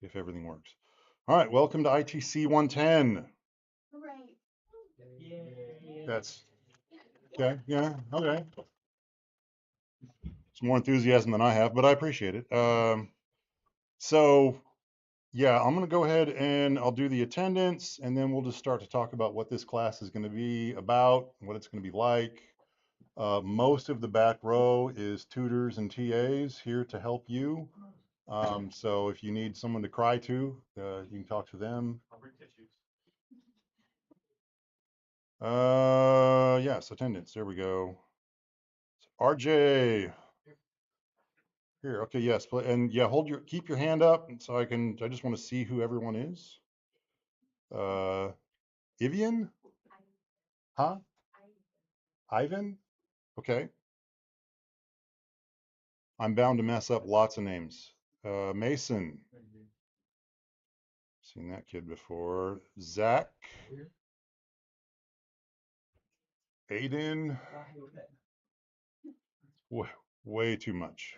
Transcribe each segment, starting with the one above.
if everything works. All right, welcome to ITC 110. Right. That's okay. Yeah, okay. It's more enthusiasm than I have, but I appreciate it. So, yeah, I'm going to go ahead and I'll do the attendance, and then we'll just start to talk about what this class is going to be about, what it's going to be like. Most of the back row is tutors and TAs here to help you. So if you need someone to cry to, you can talk to them. Yes, attendance. There we go. RJ. Here, okay, yes, and yeah, keep your hand up so I just want to see who everyone is. Vivian? Huh? Ivan? Okay. I'm bound to mess up lots of names. Mason. Seen that kid before. Zach. Aiden. Way too much.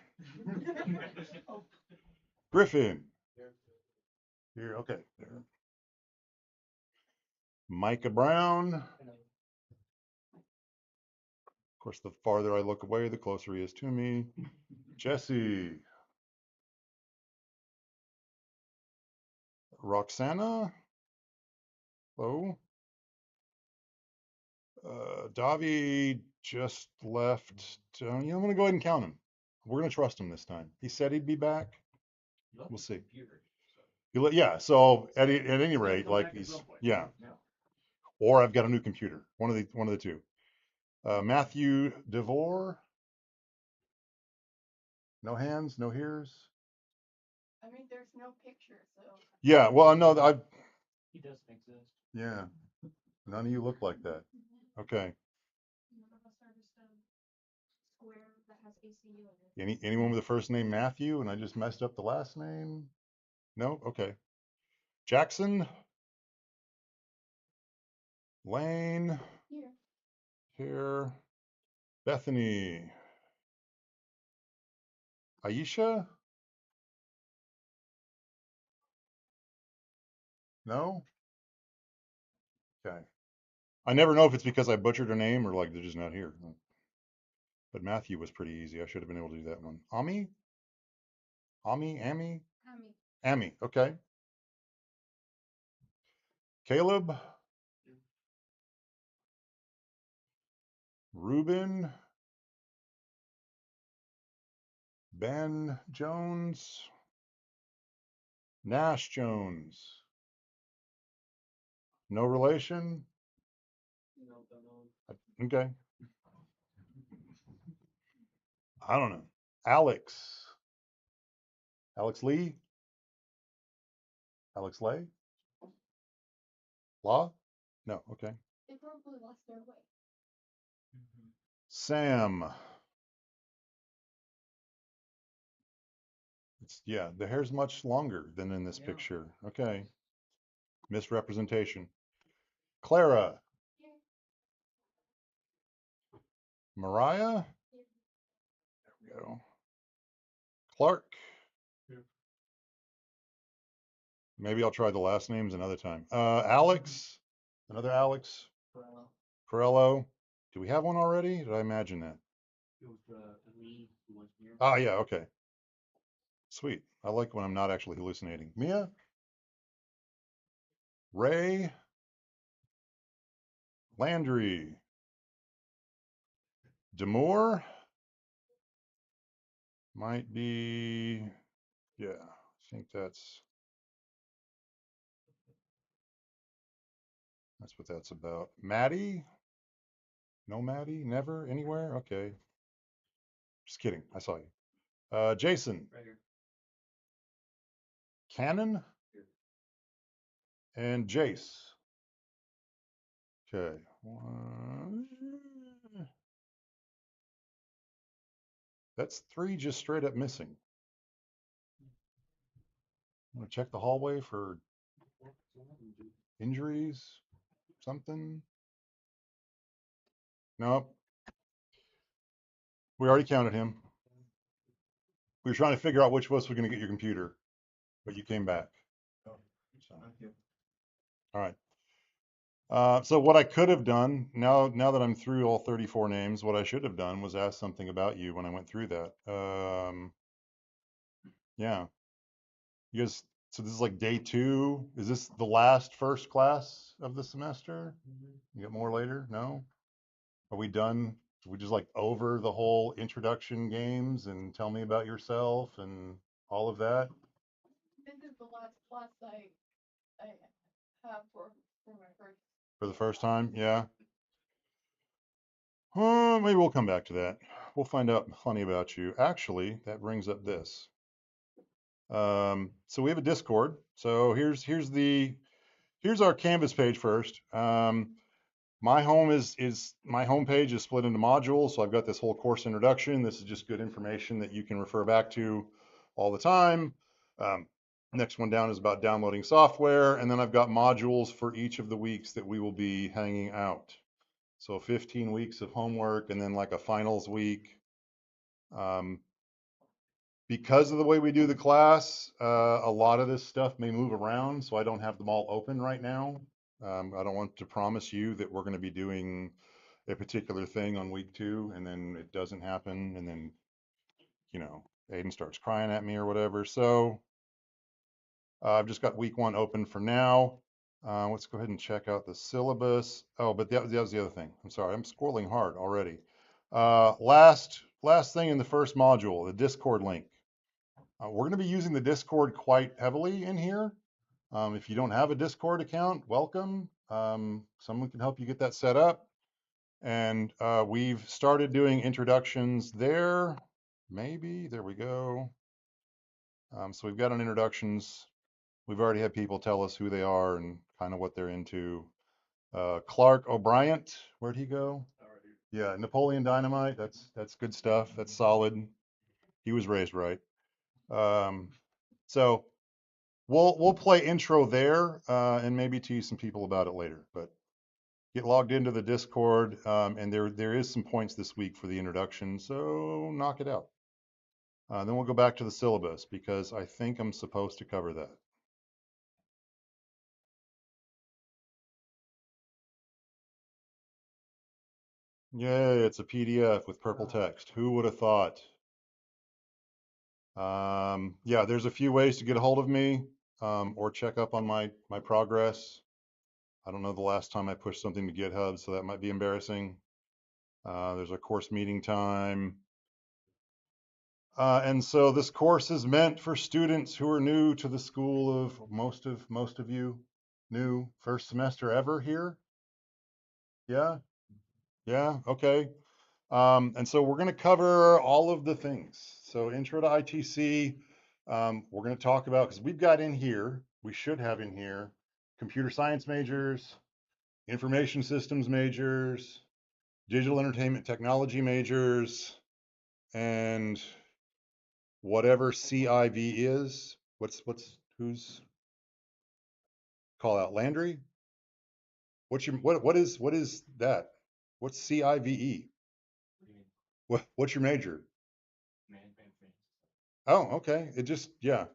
Griffin. Here, okay. There. Micah Brown. Of course, the farther I look away, the closer he is to me. Jesse. Roxana. Hello. Davi just left. I'm going to go ahead and count him. We're going to trust him this time. He said he'd be back. We'll see. Yeah. So at any rate, like yeah. Or I've got a new computer. One of the two. Matthew DeVore. No hands, no hears. I mean, there's no picture, so. Yeah. Well, no, He doesn't exist. Yeah. None of you look like that. Okay. None of us are just a square that has ACU in it. Anyone with the first name Matthew, and I just messed up the last name? No. Okay. Jackson. Lane. Here. Here. Bethany. Aisha. No. Okay. I never know if it's because I butchered her name or like they're just not here. But Matthew was pretty easy. I should have been able to do that one. Ami? Ami? Ami? Hammy. Ami. Okay. Caleb? Ruben? Ben Jones? Nash Jones? No relation? Okay. I don't know. Alex? Alex Lee? Alex Lay? Law? No. Okay. They probably lost their way. Sam? Yeah, the hair's much longer than in this picture. Okay. Misrepresentation. Clara? Here. Mariah? There we go. Clark? Maybe I'll try the last names another time. Alex? Another Alex? Corello? Do we have one already? Did I imagine that? Ah, yeah, okay. Sweet. I like when I'm not actually hallucinating. Mia? Ray? Landry? Demore? Might be, yeah, I think that's what that's about. Maddie? No Maddie? Never? Anywhere? Okay. Just kidding. I saw you. Jason? Right here. Cannon? And Jace. Okay. That's three just straight up missing. I'm gonna check the hallway for injuries, something. Nope. We already counted him. We were trying to figure out which of us was going to get your computer. but you came back. So, all right. So what I could have done now that I'm through all 34 names, what I should have done was ask something about you when I went through that. Yeah, you guys. So this is like day two. Is this the last first class of the semester? You get more later? No? Are we done? We just like over the whole introduction games and tell me about yourself and all of that This is the last class I have for my first. for the first time? Yeah. Maybe we'll come back to that. We'll find out plenty about you. Actually, that brings up this. So we have a Discord. So here's our Canvas page first. My home page is split into modules. So I've got this whole course introduction. This is just good information that you can refer back to all the time. Um, next one down is about downloading software, and then I've got modules for each of the weeks that we will be hanging out. So 15 weeks of homework, and then like a finals week. Um, because of the way we do the class, a lot of this stuff may move around, so I don't have them all open right now. I don't want to promise you that we're going to be doing a particular thing on week two, and then it doesn't happen, and then, Aiden starts crying at me or whatever. So I've just got week one open for now. Let's go ahead and check out the syllabus. Oh, but that was the other thing. I'm sorry, I'm scrolling hard already. Last thing in the first module, the Discord link. We're going to be using the Discord quite heavily in here. If you don't have a Discord account, welcome. Someone can help you get that set up. And we've started doing introductions there. Maybe, there we go. So we've got an introductions. We've already had people tell us who they are and kind of what they're into. Clark O'Brien, where'd he go? Yeah, Napoleon Dynamite. That's good stuff. That's solid. He was raised right. So we'll play intro there and maybe tease some people about it later. But get logged into the Discord, and there is some points this week for the introduction. So knock it out. Then we'll go back to the syllabus because I think I'm supposed to cover that. Yay, it's a PDF with purple text. Who would have thought? Yeah, there's a few ways to get a hold of me or check up on my progress. I don't know the last time I pushed something to GitHub, so that might be embarrassing. There's a course meeting time. And so this course is meant for students who are new to the school of most of you. New first semester ever here? Yeah? Yeah, okay. And so we're going to cover all of the things. So intro to ITC, we're going to talk about, because we've got in here, we should have in here, computer science majors, information systems majors, digital entertainment technology majors, and whatever CIV is. Who's call out Landry? What is that? What's CIVE? What's your major? Oh, okay. It just, yeah.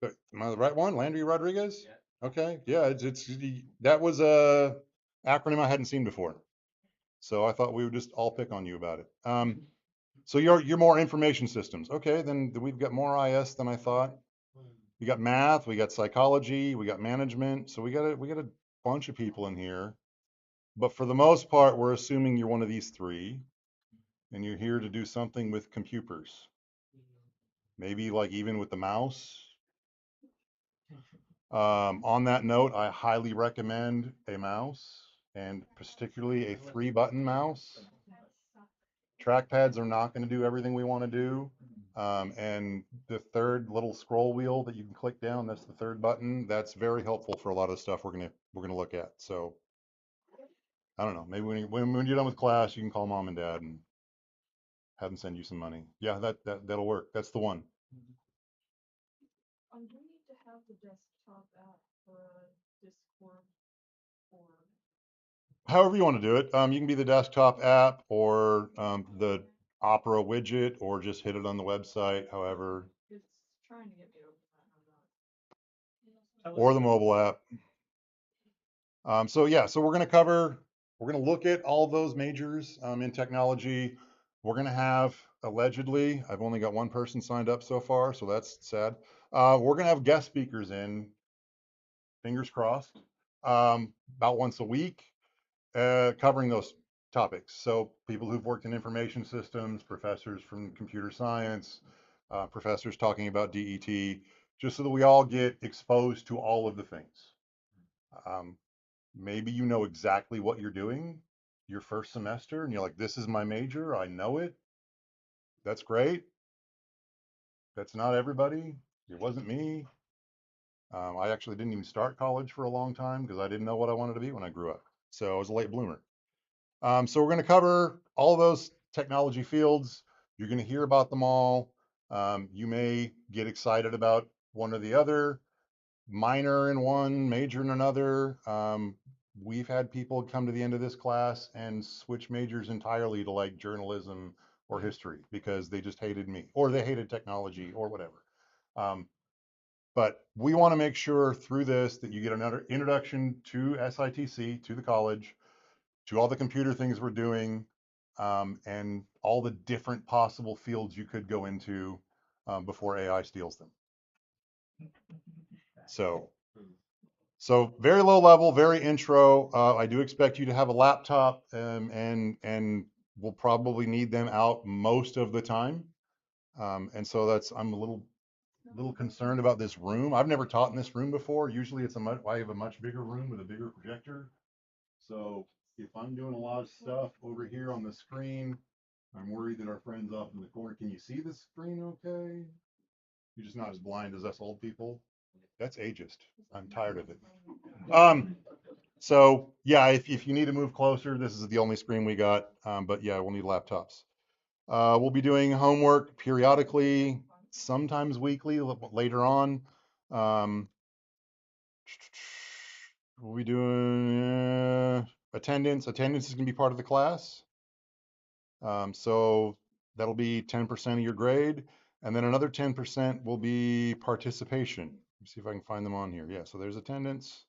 But am I the right one? Landry Rodriguez? Yeah. Okay. Yeah, that was a acronym I hadn't seen before. So I thought we would just all pick on you about it. So you're more information systems. Okay, then we've got more IS than I thought. We got math, we got psychology, we got management. So we got a bunch of people in here. But for the most part, we're assuming you're one of these three, and you're here to do something with computers. Maybe like even with the mouse. On that note, I highly recommend a mouse, and particularly a 3-button mouse. Trackpads are not going to do everything we want to do. And the third little scroll wheel that you can click down, that's the third button. That's very helpful for a lot of the stuff we're gonna look at. So I don't know. Maybe when you're done with class, you can call mom and dad and have them send you some money. Yeah, that'll work. That's the one. Do we need to have the desktop app for Discord or? However you want to do it. You can be the desktop app or the Opera widget, or just hit it on the website. However, It's trying to get me to open that. or the mobile app. So yeah, so we're going to look at all those majors in technology. We're going to have allegedly, I've only got one person signed up so far, so that's sad. We're going to have guest speakers in, fingers crossed, about once a week, covering those topics. So people who've worked in information systems, professors from computer science, professors talking about DET, just so that we all get exposed to all of the things. Um, Maybe you know exactly what you're doing your first semester and you're like, this is my major, I know it. That's great. That's not everybody. It wasn't me. I actually didn't even start college for a long time because I didn't know what I wanted to be when I grew up. So I was a late bloomer. So we're going to cover all of those technology fields. You're going to hear about them all. You may get excited about one or the other, minor in one, major in another. We've had people come to the end of this class and switch majors entirely to like journalism or history because they just hated me or they hated technology or whatever. Um, but we want to make sure through this that you get another introduction to SITC, to the college, to all the computer things we're doing, and all the different possible fields you could go into before AI steals them. So So very low level, very intro. I do expect you to have a laptop, and we'll probably need them out most of the time. And so I'm a little concerned about this room. I've never taught in this room before. Usually I have a much bigger room with a bigger projector. So if I'm doing a lot of stuff over here on the screen, I'm worried that our friends off in the corner. Can you see the screen okay? You're just not as blind as us old people. That's ageist. I'm tired of it. Um, So yeah, if you need to move closer, this is the only screen we got. But yeah, we'll need laptops. We'll be doing homework periodically, sometimes weekly later on. Um, we'll be doing attendance. Attendance is going to be part of the class. So that'll be 10% of your grade. And then another 10% will be participation. Let me see if I can find them on here. Yeah, so there's attendance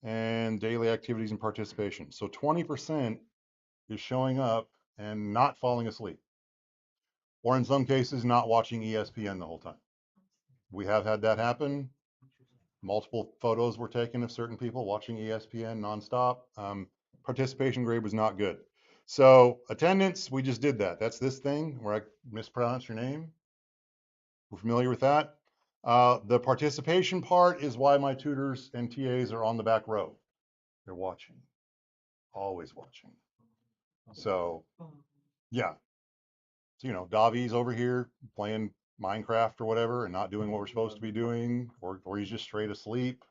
and daily activities and participation. So 20% is showing up and not falling asleep, or in some cases, not watching ESPN the whole time. We have had that happen. Multiple photos were taken of certain people watching ESPN nonstop. Participation grade was not good. So attendance, we just did that. That's this thing where I mispronounce your name. We're familiar with that. The participation part is why my tutors and TAs are on the back row. They're watching, always watching. So yeah, so Davi's over here playing Minecraft or whatever and not doing what we're supposed to be doing, or he's just straight asleep.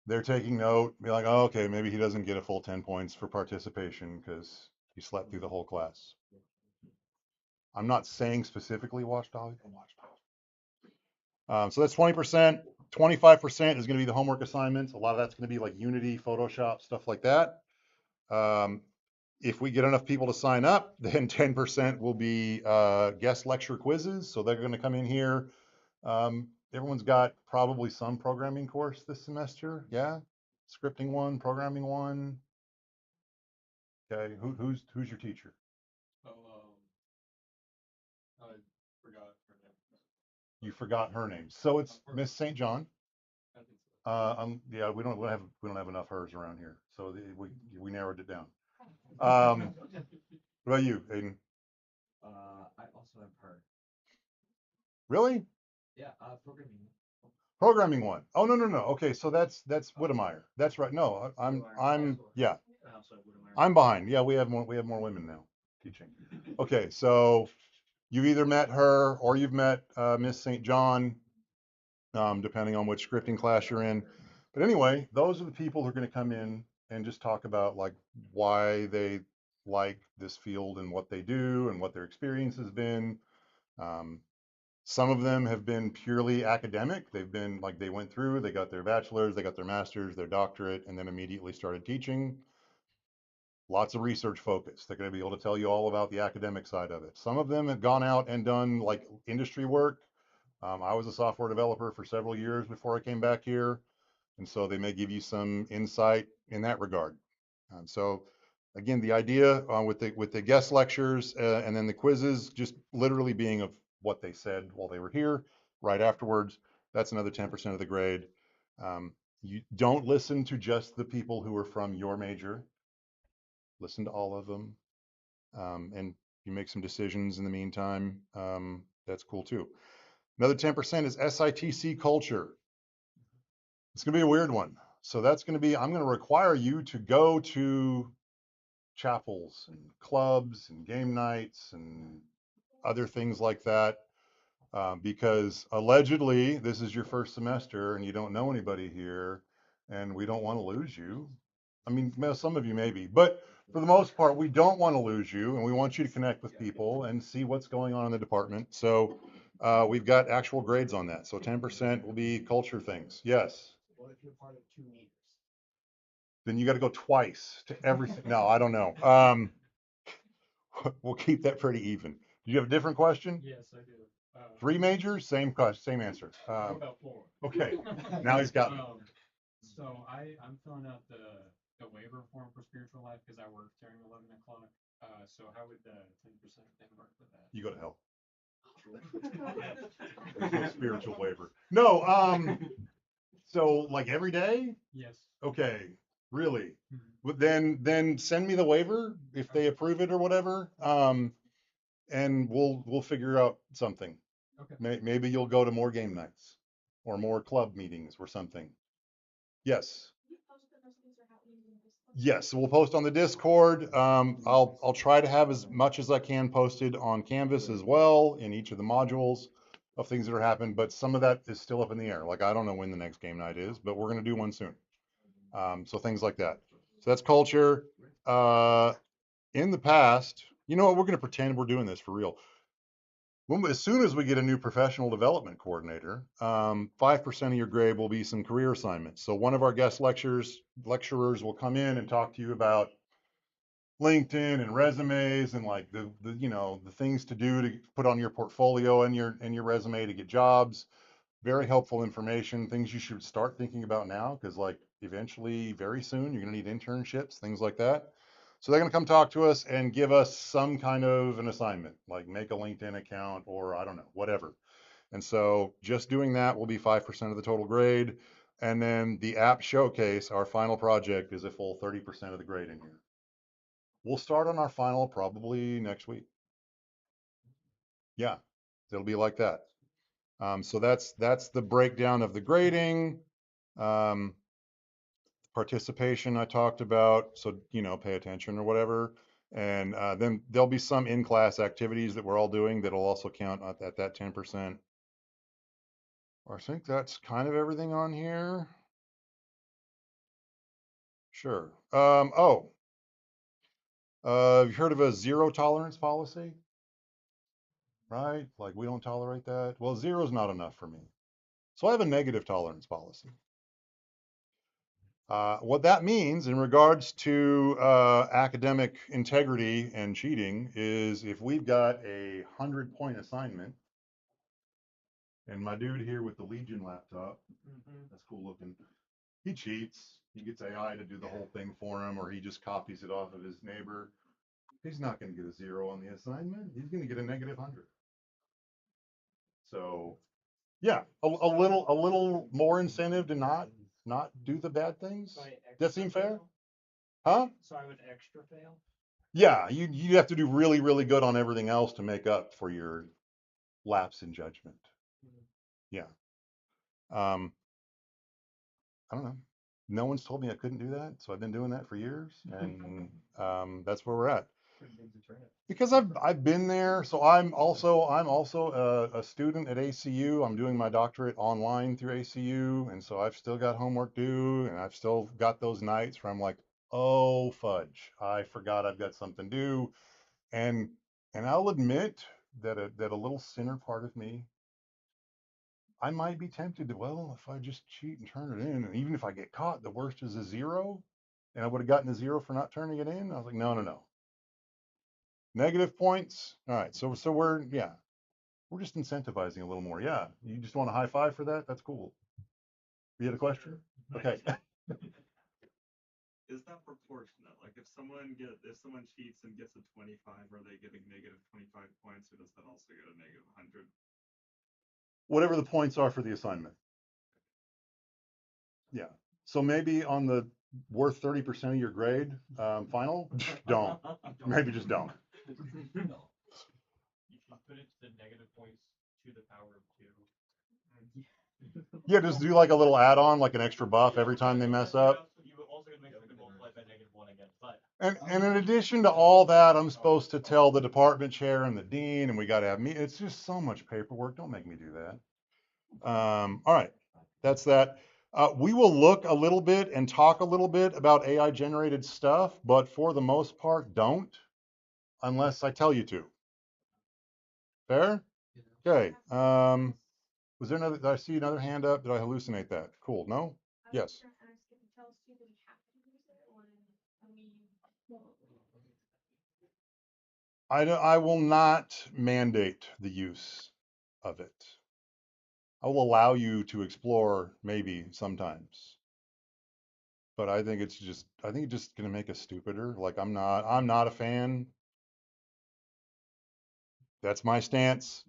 They're taking note, be like, oh, okay, maybe he doesn't get a full 10 points for participation because he slept through the whole class. I'm not saying specifically watch Davi, but watch Davi. So that's 20%. 25% is going to be the homework assignments. A lot of that's going to be like Unity, Photoshop, stuff like that. Um, if we get enough people to sign up, then 10% will be guest lecture quizzes. So they're going to come in here. Everyone's got probably some programming course this semester. Yeah, scripting one, programming one. Okay, who's your teacher? I forgot her name. You forgot her name. So it's Miss St. John. Yeah, we don't have enough hers around here, so we narrowed it down. What about you, Aiden? I also have her. Really? Programming one. Oh, no, no, no. Okay, so that's Whittemire. That's right. No, I'm yeah. I'm behind. Yeah, we have more women now teaching. Okay, so you either met her or you've met Miss St. John, depending on which scripting class you're in. But anyway, those are the people who are going to come in and just talk about like why they like this field and what they do and what their experience has been. Um, some of them have been purely academic. They've been like they went through, they got their bachelor's, they got their master's, their doctorate, and then immediately started teaching. lots of research focused. They're going to be able to tell you all about the academic side of it. Some of them have gone out and done like industry work. I was a software developer for several years before I came back here, and so they may give you some insight in that regard. So again, the idea with the guest lectures and then the quizzes just literally being of what they said while they were here, right afterwards. That's another 10% of the grade. You don't listen to just the people who are from your major. Listen to all of them, and you make some decisions in the meantime. That's cool too. Another 10% is SITC culture. It's going to be a weird one. So that's going to be, I'm going to require you to go to chapels and clubs and game nights and other things like that, because allegedly this is your first semester and you don't know anybody here, and we don't want to lose you. I mean, some of you maybe, but for the most part, we don't want to lose you, and we want you to connect with people and see what's going on in the department. So we've got actual grades on that. So 10% will be culture things. Yes. What if you're part of 2 meters? Then you got to go twice to everything. No, I don't know. We'll keep that pretty even. Do you have a different question? Yes, I do. 3 majors, same question, same answer. What about 4? Okay, now he's got me. So I'm filling out the waiver form for spiritual life because I work during 11 o'clock. So how would the 10% thing work with that? You go to hell. There's no spiritual waiver. No, so like every day? Yes. Okay, really? Mhm. But then send me the waiver if they approve it or whatever. And we'll figure out something. Okay. Maybe you'll go to more game nights or more club meetings or something. Yes. Yes, we'll post on the Discord. I'll try to have as much as I can posted on Canvas as well in each of the modules of things that are happening, but some of that is still up in the air. Like I don't know when the next game night is, but we're gonna do one soon. So things like that. So that's culture. In the past, you know what? We're gonna pretend we're doing this for real. As soon as we get a new professional development coordinator, 5% of your grade will be some career assignments. So one of our guest lecturers will come in and talk to you about LinkedIn and resumes and like the things to do to put on your portfolio and your resume to get jobs. Very helpful information, things you should start thinking about now, because like eventually, very soon, you're gonna need internships, things like that. So they're gonna come talk to us and give us some kind of an assignment, like make a LinkedIn account or I don't know, whatever. And so just doing that will be 5% of the total grade. And then the app showcase, our final project, is a full 30% of the grade in here. We'll start on our final probably next week. Yeah, it'll be like that. So that's the breakdown of the grading. Um, Participation I talked about, so pay attention or whatever. And then there'll be some in-class activities that we're all doing that'll also count at that 10%. I think that's kind of everything on here. Sure. You've heard of a zero tolerance policy? Right? Like we don't tolerate that. Well, zero is not enough for me. So I have a negative tolerance policy. What that means in regards to academic integrity and cheating is if we've got a 100-point assignment, and my dude here with the Legion laptop, that's cool looking, he cheats. He gets AI to do the whole thing for him, or he just copies it off of his neighbor. He's not going to get a 0 on the assignment. He's going to get a negative 100. So yeah, a little more incentive to not do the bad things. So That seem fair? Huh? So I would extra fail? Yeah, you have to do really, really good on everything else to make up for your lapse in judgment. Yeah. Um, I don't know. No one's told me I couldn't do that, so I've been doing that for years, and that's where we're at. Because I've been there. So I'm also a student at ACU. I'm doing my doctorate online through ACU, and so I've still got homework due, and I've still got those nights where I'm like, oh fudge, I forgot I've got something due, and I'll admit that a little sinner part of me, I might be tempted to, well, if I just cheat and turn it in, and even if I get caught, the worst is a 0. and I would have gotten a 0 for not turning it in. I was like, no, no, no. Negative points. All right. So we're, yeah, we're just incentivizing a little more. Yeah. You just want a high five for that? That's cool. You had a question? Okay. Is that proportionate? Like if someone cheats and gets a 25, are they getting negative 25 points, or does that also get a negative 100? Whatever the points are for the assignment. Yeah. So maybe on the worth 30% of your grade final, don't. Maybe just don't. You should put it to the negative points to the power of 2. Yeah, just do like a little add-on, like an extra buff every time they mess up. You also gonna make them multiply by -1 again, but. And in addition to all that, I'm supposed to tell the department chair and the dean, and we got to have me. It's just so much paperwork. Don't make me do that. All right, that's that. We will look a little bit and talk a little bit about AI generated stuff, but for the most part, don't unless I tell you to. Fair? Okay. Was there another? Did I see another hand up? Did I hallucinate that? Cool. No? Yes. I will not mandate the use of it. I will allow you to explore maybe sometimes. But I think it's just gonna make us stupider. Like I'm not a fan. That's my stance.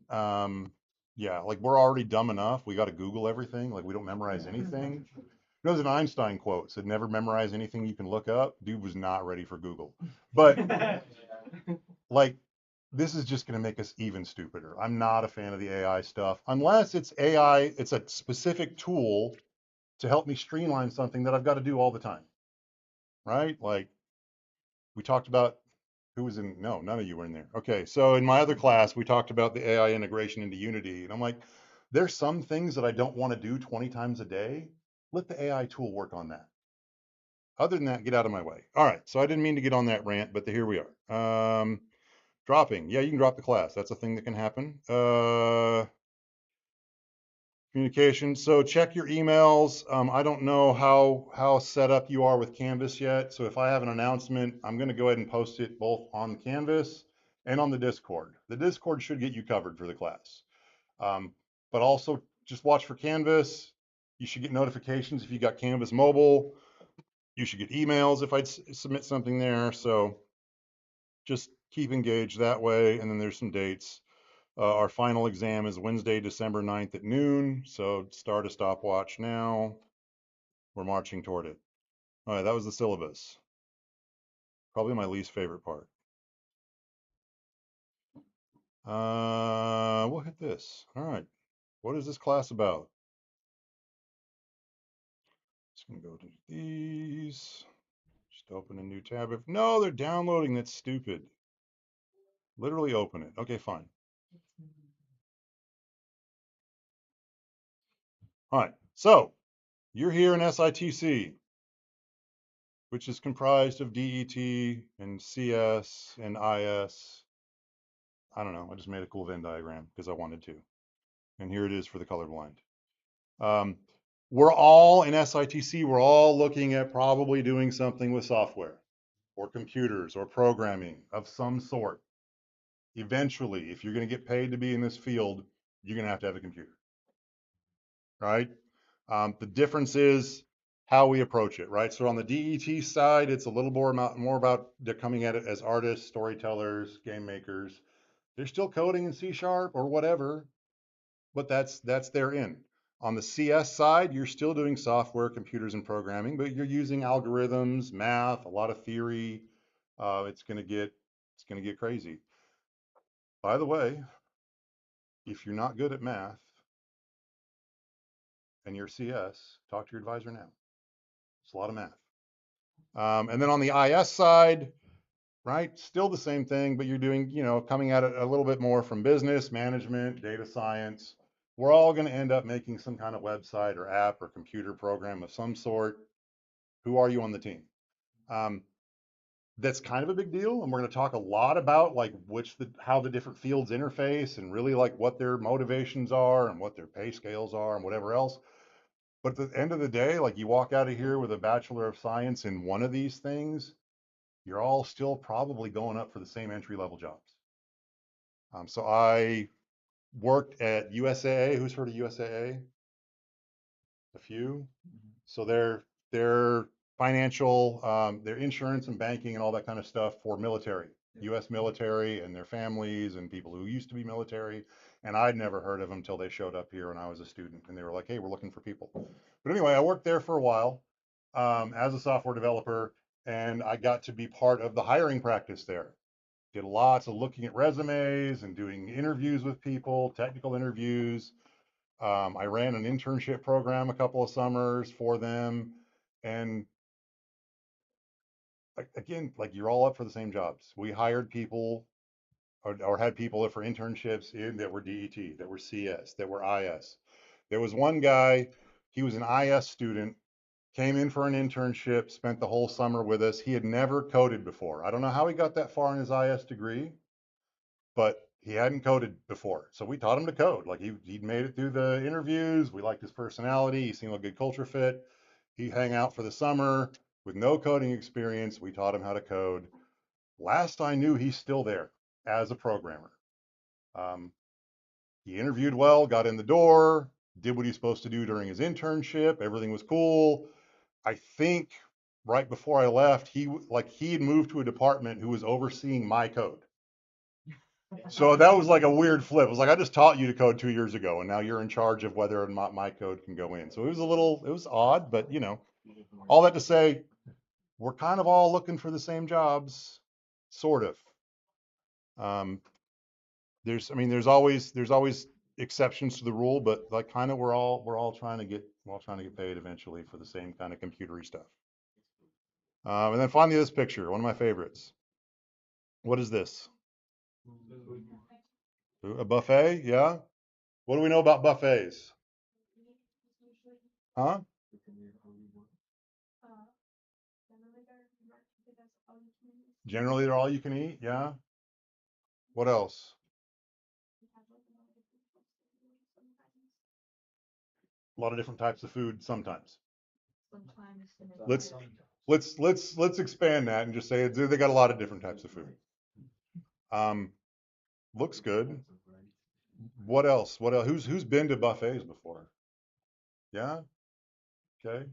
Yeah, like we're already dumb enough. We got to Google everything. Like we don't memorize anything. There's an Einstein quote said, "Never memorize anything you can look up." Dude was not ready for Google. But like, this is just going to make us even stupider. I'm not a fan of the AI stuff unless it's AI. It's a specific tool to help me streamline something that I've got to do all the time. Right? Like we talked about. Who was in? No, none of you were in there. Okay, so in my other class, we talked about the AI integration into Unity, and I'm like, there's some things that I don't want to do 20 times a day. Let the AI tool work on that. Other than that, get out of my way. All right, so I didn't mean to get on that rant, but here we are. Dropping. Yeah, you can drop the class. That's a thing that can happen. Communication. So check your emails. I don't know how set up you are with Canvas yet. So if I have an announcement, I'm going to go ahead and post it both on Canvas and on the Discord. The Discord should get you covered for the class. But also just watch for Canvas. You should get notifications if you got Canvas mobile. You should get emails if I submit something there. So just keep engaged that way. And then there's some dates. Our final exam is Wednesday, December 9th at noon. So start a stopwatch now. We're marching toward it. All right, that was the syllabus. Probably my least favorite part. We'll hit this. All right. What is this class about? Just gonna go to these. Just open a new tab. No, they're downloading. That's stupid. Literally open it. Okay, fine. All right. So you're here in SITC, which is comprised of DET and CS and IS. I don't know. I just made a cool Venn diagram because I wanted to. And here it is for the colorblind. We're all in SITC, we're all looking at probably doing something with software or computers or programming of some sort. Eventually, if you're going to get paid to be in this field, you're going to have a computer, right? The difference is how we approach it, right? So on the DET side, it's a little more about they're coming at it as artists, storytellers, game makers. They're still coding in C# or whatever, but that's their in. On the CS side, you're still doing software, computers, and programming, but you're using algorithms, math, a lot of theory. It's gonna get crazy. By the way, if you're not good at math and you're CS, talk to your advisor now. It's a lot of math. And then on the IS side, right, still the same thing, but you're doing, coming at it a little bit more from business, management, data science. We're all going to end up making some kind of website or app or computer program of some sort. Who are you on the team? That's kind of a big deal, and we're going to talk a lot about like how the different fields interface and really like what their motivations are and what their pay scales are and whatever else. But at the end of the day, like you walk out of here with a Bachelor of Science in one of these things, you're all still probably going up for the same entry level jobs. So I worked at USAA. Who's heard of USAA? A few. So they're financial, their insurance and banking and all that kind of stuff for military, U.S. military and their families and people who used to be military. And I'd never heard of them until they showed up here when I was a student, and they were like, "Hey, we're looking for people." But anyway, I worked there for a while as a software developer, and I got to be part of the hiring practice there. Did lots of looking at resumes and doing interviews with people, technical interviews. I ran an internship program a couple of summers for them. And again, like you're all up for the same jobs. We hired people or had people for internships in that were DET, that were CS, that were IS. There was one guy, he was an IS student, came in for an internship, spent the whole summer with us. He had never coded before. I don't know how he got that far in his IS degree, but he hadn't coded before. So we taught him to code. Like he'd made it through the interviews. We liked his personality. He seemed like a good culture fit. He hang out for the summer with no coding experience. We taught him how to code. Last I knew, he's still there as a programmer. Um, he interviewed well, got in the door, did what he's supposed to do during his internship. Everything was cool. I think right before I left, he had moved to a department who was overseeing my code. So that was like a weird flip. It was like, I just taught you to code 2 years ago, and now you're in charge of whether or not my code can go in. So it was odd, but all that to say, we're kind of all looking for the same jobs, sort of. Um, there's always exceptions to the rule, but like kind of we're all trying to get paid eventually for the same kind of computery stuff. And then finally, this picture, one of my favorites. What is this? A buffet? Yeah. What do we know about buffets? Huh? Generally, they're all you can eat. Yeah. What else? A lot of different types of food sometimes. Let's let's expand that and just say they got a lot of different types of food. Um, looks good. What else? What else? Who's been to buffets before? Yeah. Okay.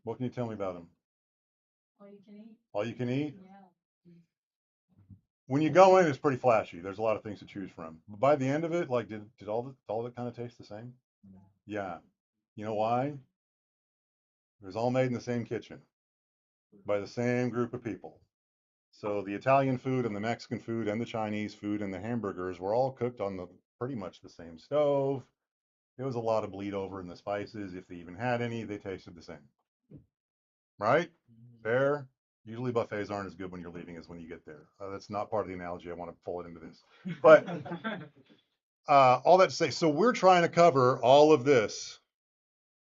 What can you tell me about them? All you can eat. All you can eat. Yeah. When you go in, it's pretty flashy. There's a lot of things to choose from. But by the end of it, like, did all of it kind of taste the same? Yeah. You know why? It was all made in the same kitchen by the same group of people. So the Italian food and the Mexican food and the Chinese food and the hamburgers were all cooked on the pretty much the same stove. There was a lot of bleed over in the spices. If they even had any, they tasted the same. Right? Fair? Usually buffets aren't as good when you're leaving as when you get there. That's not part of the analogy. I want to pull it into this. But all that to say, so we're trying to cover all of this: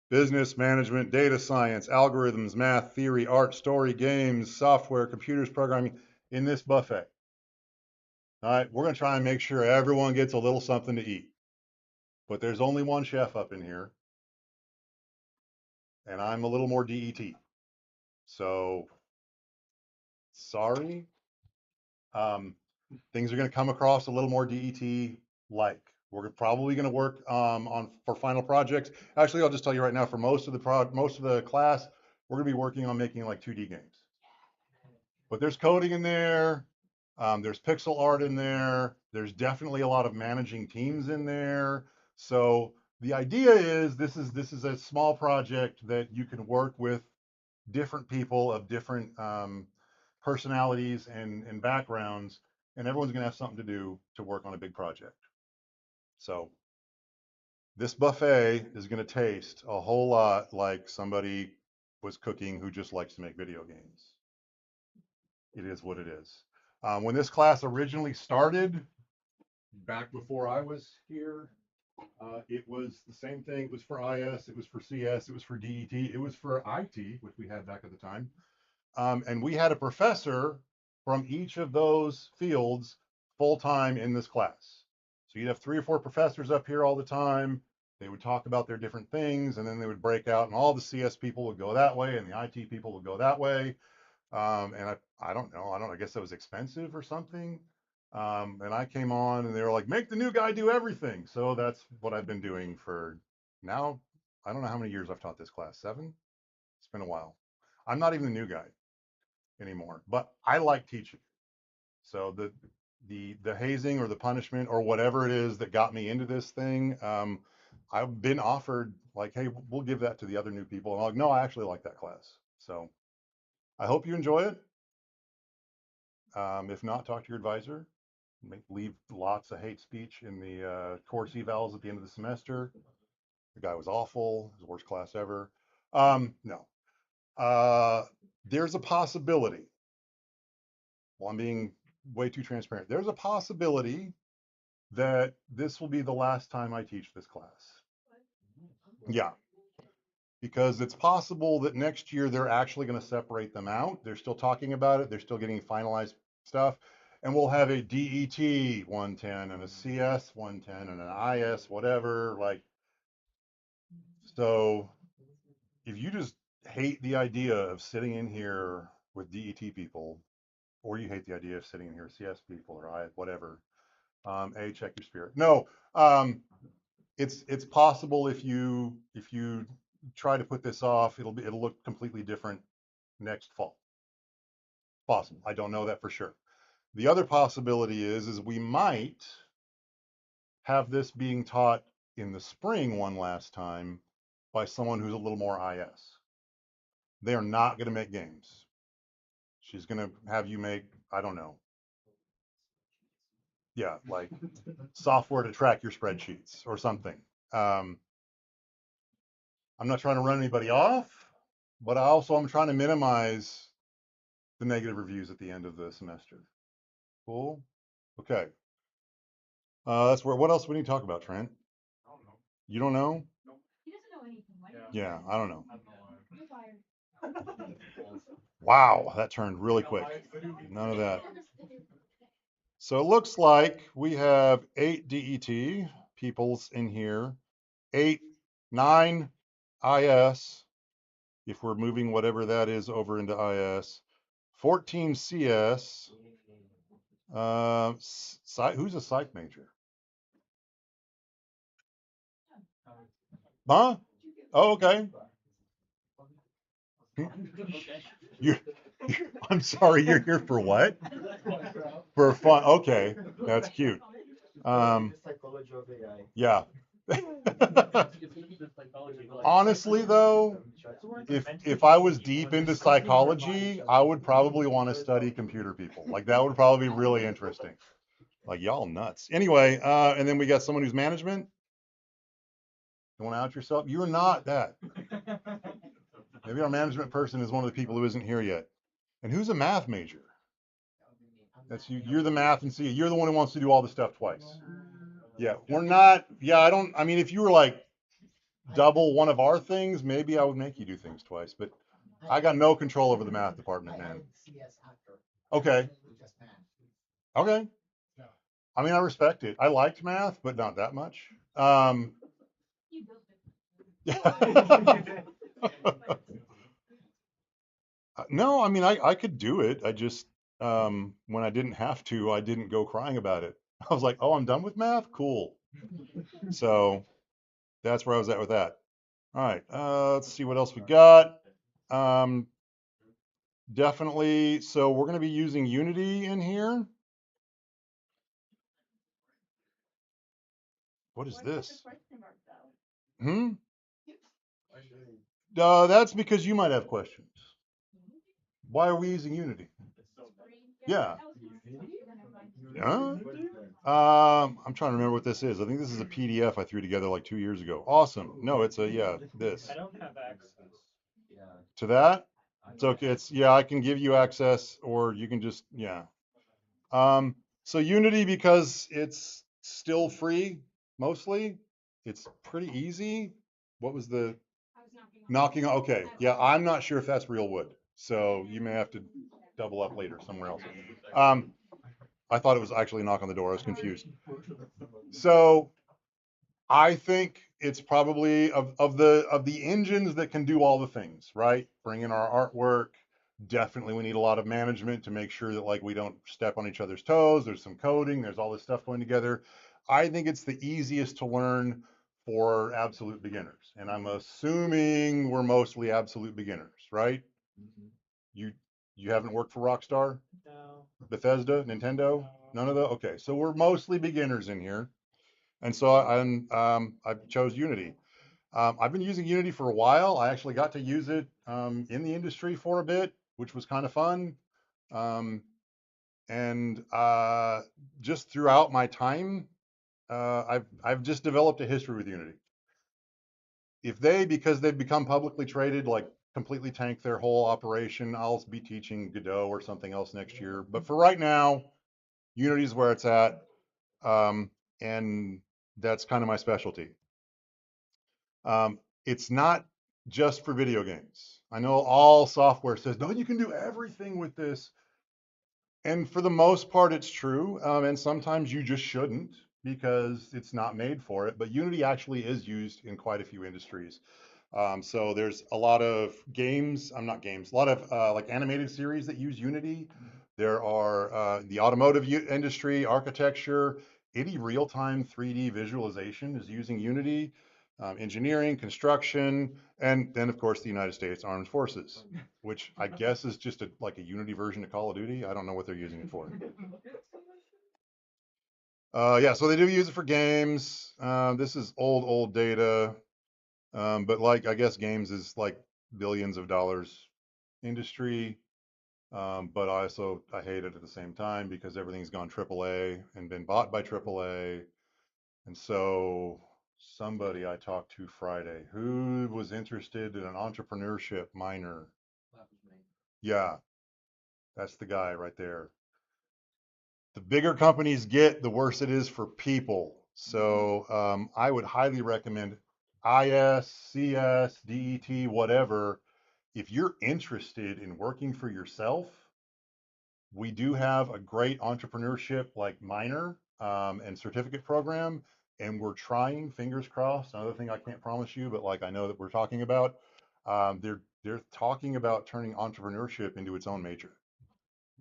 business, management, data science, algorithms, math, theory, art, story, games, software, computers, programming in this buffet. All right, we're going to try and make sure everyone gets a little something to eat. But there's only one chef up in here, and I'm a little more DET. So sorry. Things are going to come across a little more DET like. We're probably going to work on for final projects. Actually, I'll just tell you right now, for most of the class, we're going to be working on making like 2D games. But there's coding in there. There's pixel art in there. There's definitely a lot of managing teams in there. So the idea is this is a small project that you can work with different people of different personalities and backgrounds, and everyone's going to have something to do to work on a big project. So this buffet is going to taste a whole lot like somebody was cooking who just likes to make video games. It is what it is. When this class originally started, back before I was here, it was the same thing. It was for IS, it was for CS, it was for DET, it was for IT, which we had back at the time. And we had a professor from each of those fields full time in this class. So you'd have 3 or 4 professors up here all the time. they would talk about their different things, and then they would break out, and all the CS people would go that way, and the IT people would go that way. And I don't know, I guess that was expensive or something. And I came on, and they were like, make the new guy do everything. So that's what I've been doing for now. I don't know how many years I've taught this class. 7? It's been a while. I'm not even the new guy anymore, but I like teaching. So the hazing or the punishment or whatever it is that got me into this thing, I've been offered like, hey, we'll give that to the other new people. And I'm like, no, I actually like that class. So I hope you enjoy it. If not, talk to your advisor. Leave lots of hate speech in the course evals at the end of the semester. The guy was awful. It was the worst class ever. No. There's a possibility. Well, I'm being way too transparent. There's a possibility that this will be the last time I teach this class. Yeah, because it's possible that next year they're actually going to separate them out. They're still talking about it. They're still getting finalized stuff. And we'll have a DET 110 and a CS 110 and an IS whatever. Like, so if you just hate the idea of sitting in here with DET people, or you hate the idea of sitting in here with CS people or I whatever, check your spirit. No, it's possible if you try to put this off, it'll look completely different next fall. Possible. I don't know that for sure. The other possibility is we might have this being taught in the spring one last time by someone who's a little more IS. They are not going to make games. She's going to have you make, I don't know. Yeah, like software to track your spreadsheets or something. I'm not trying to run anybody off, but I'm trying to minimize the negative reviews at the end of the semester. Cool. Okay. That's where. What else we need to talk about, Trent? I don't know. You don't know? He doesn't know anything. Why Yeah, I don't know. I don't know why. You're fired. Wow, that turned really quick. None of that. So it looks like we have 8 DET peoples in here, 9 IS, if we're moving whatever that is over into IS, 14 CS. Who's a psych major? Huh? Oh, okay. You're, I'm sorry, you're here for what? For fun. Okay, that's cute. Yeah. Honestly, though, if I was deep into psychology, I would probably want to study computer people. Like that would probably be really interesting. Like y'all nuts. Anyway, and then we got someone who's management. You want to out yourself? You're not that. Maybe our management person is one of the people who isn't here yet. And who's a math major? That's you. You're the math and C. You're the one who wants to do all the stuff twice. Yeah, we're not. Yeah, I mean, if you were like double one of our things, maybe I would make you do things twice. But I got no control over the math department, man. Okay. Okay. I mean, I respect it. I liked math, but not that much. No, I mean, I could do it. I just, when I didn't have to, I didn't go crying about it. I was like, oh, I'm done with math? Cool. So that's where I was at with that. All right, let's see what else we got. Definitely, so we're going to be using Unity in here. What is this? Hmm? That's because you might have questions. Why are we using Unity? Yeah. I'm trying to remember what this is. I think this is a PDF I threw together like 2 years ago. Awesome. No, it's this. I don't have access. To that? It's okay. I can give you access or you can just, yeah. So Unity, because it's still free, mostly, it's pretty easy. What was the knocking on? Okay. Yeah, I'm not sure if that's real wood. So you may have to double up later somewhere else. I thought it was actually a knock on the door. I was confused. So I think it's probably of the engines that can do all the things, right? Bring in our artwork. Definitely, we need a lot of management to make sure that like we don't step on each other's toes. There's some coding. There's all this stuff going together. I think it's the easiest to learn for absolute beginners, and I'm assuming we're mostly absolute beginners, right? You you haven't worked for Rockstar, No. Bethesda, Nintendo, none of the. Okay, so we're mostly beginners in here, and so I chose Unity. I've been using Unity for a while. I actually got to use it in the industry for a bit, which was kind of fun. Um, and just throughout my time, I've just developed a history with Unity. If they, because they've become publicly traded, like completely tank their whole operation, I'll be teaching Godot or something else next year. But for right now, Unity is where it's at, and that's kind of my specialty. It's not just for video games. I know all software says, no, you can do everything with this. And for the most part, it's true. And sometimes you just shouldn't because it's not made for it. But Unity actually is used in quite a few industries. So there's a lot of games, I'm not games, a lot of like animated series that use Unity. There are the automotive industry, architecture, any real-time 3D visualization is using Unity, engineering, construction, and then of course the United States Armed Forces, which I guess is just like a Unity version of Call of Duty. I don't know what they're using it for. Yeah, so they do use it for games. This is old data. But like, I guess games is like billions of dollars industry. But I hate it at the same time because everything's gone AAA and been bought by AAA. And so somebody I talked to Friday who was interested in an entrepreneurship minor. Yeah, that's the guy right there. The bigger companies get, the worse it is for people. So I would highly recommend IS, CS, DET, whatever. If you're interested in working for yourself, we do have a great entrepreneurship like minor and certificate program. And we're trying, fingers crossed. Another thing I can't promise you, but like I know that we're talking about, they're talking about turning entrepreneurship into its own major.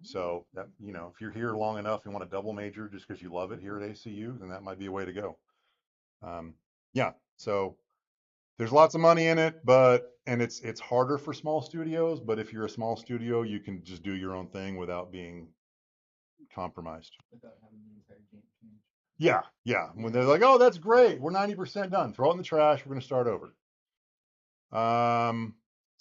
So that, if you're here long enough and want to double major just because you love it here at ACU, then that might be a way to go. Yeah, so there's lots of money in it, and it's harder for small studios, but if you're a small studio, you can just do your own thing without being compromised. Yeah, yeah. When they're like, oh, that's great, we're 90% done, throw it in the trash, we're going to start over.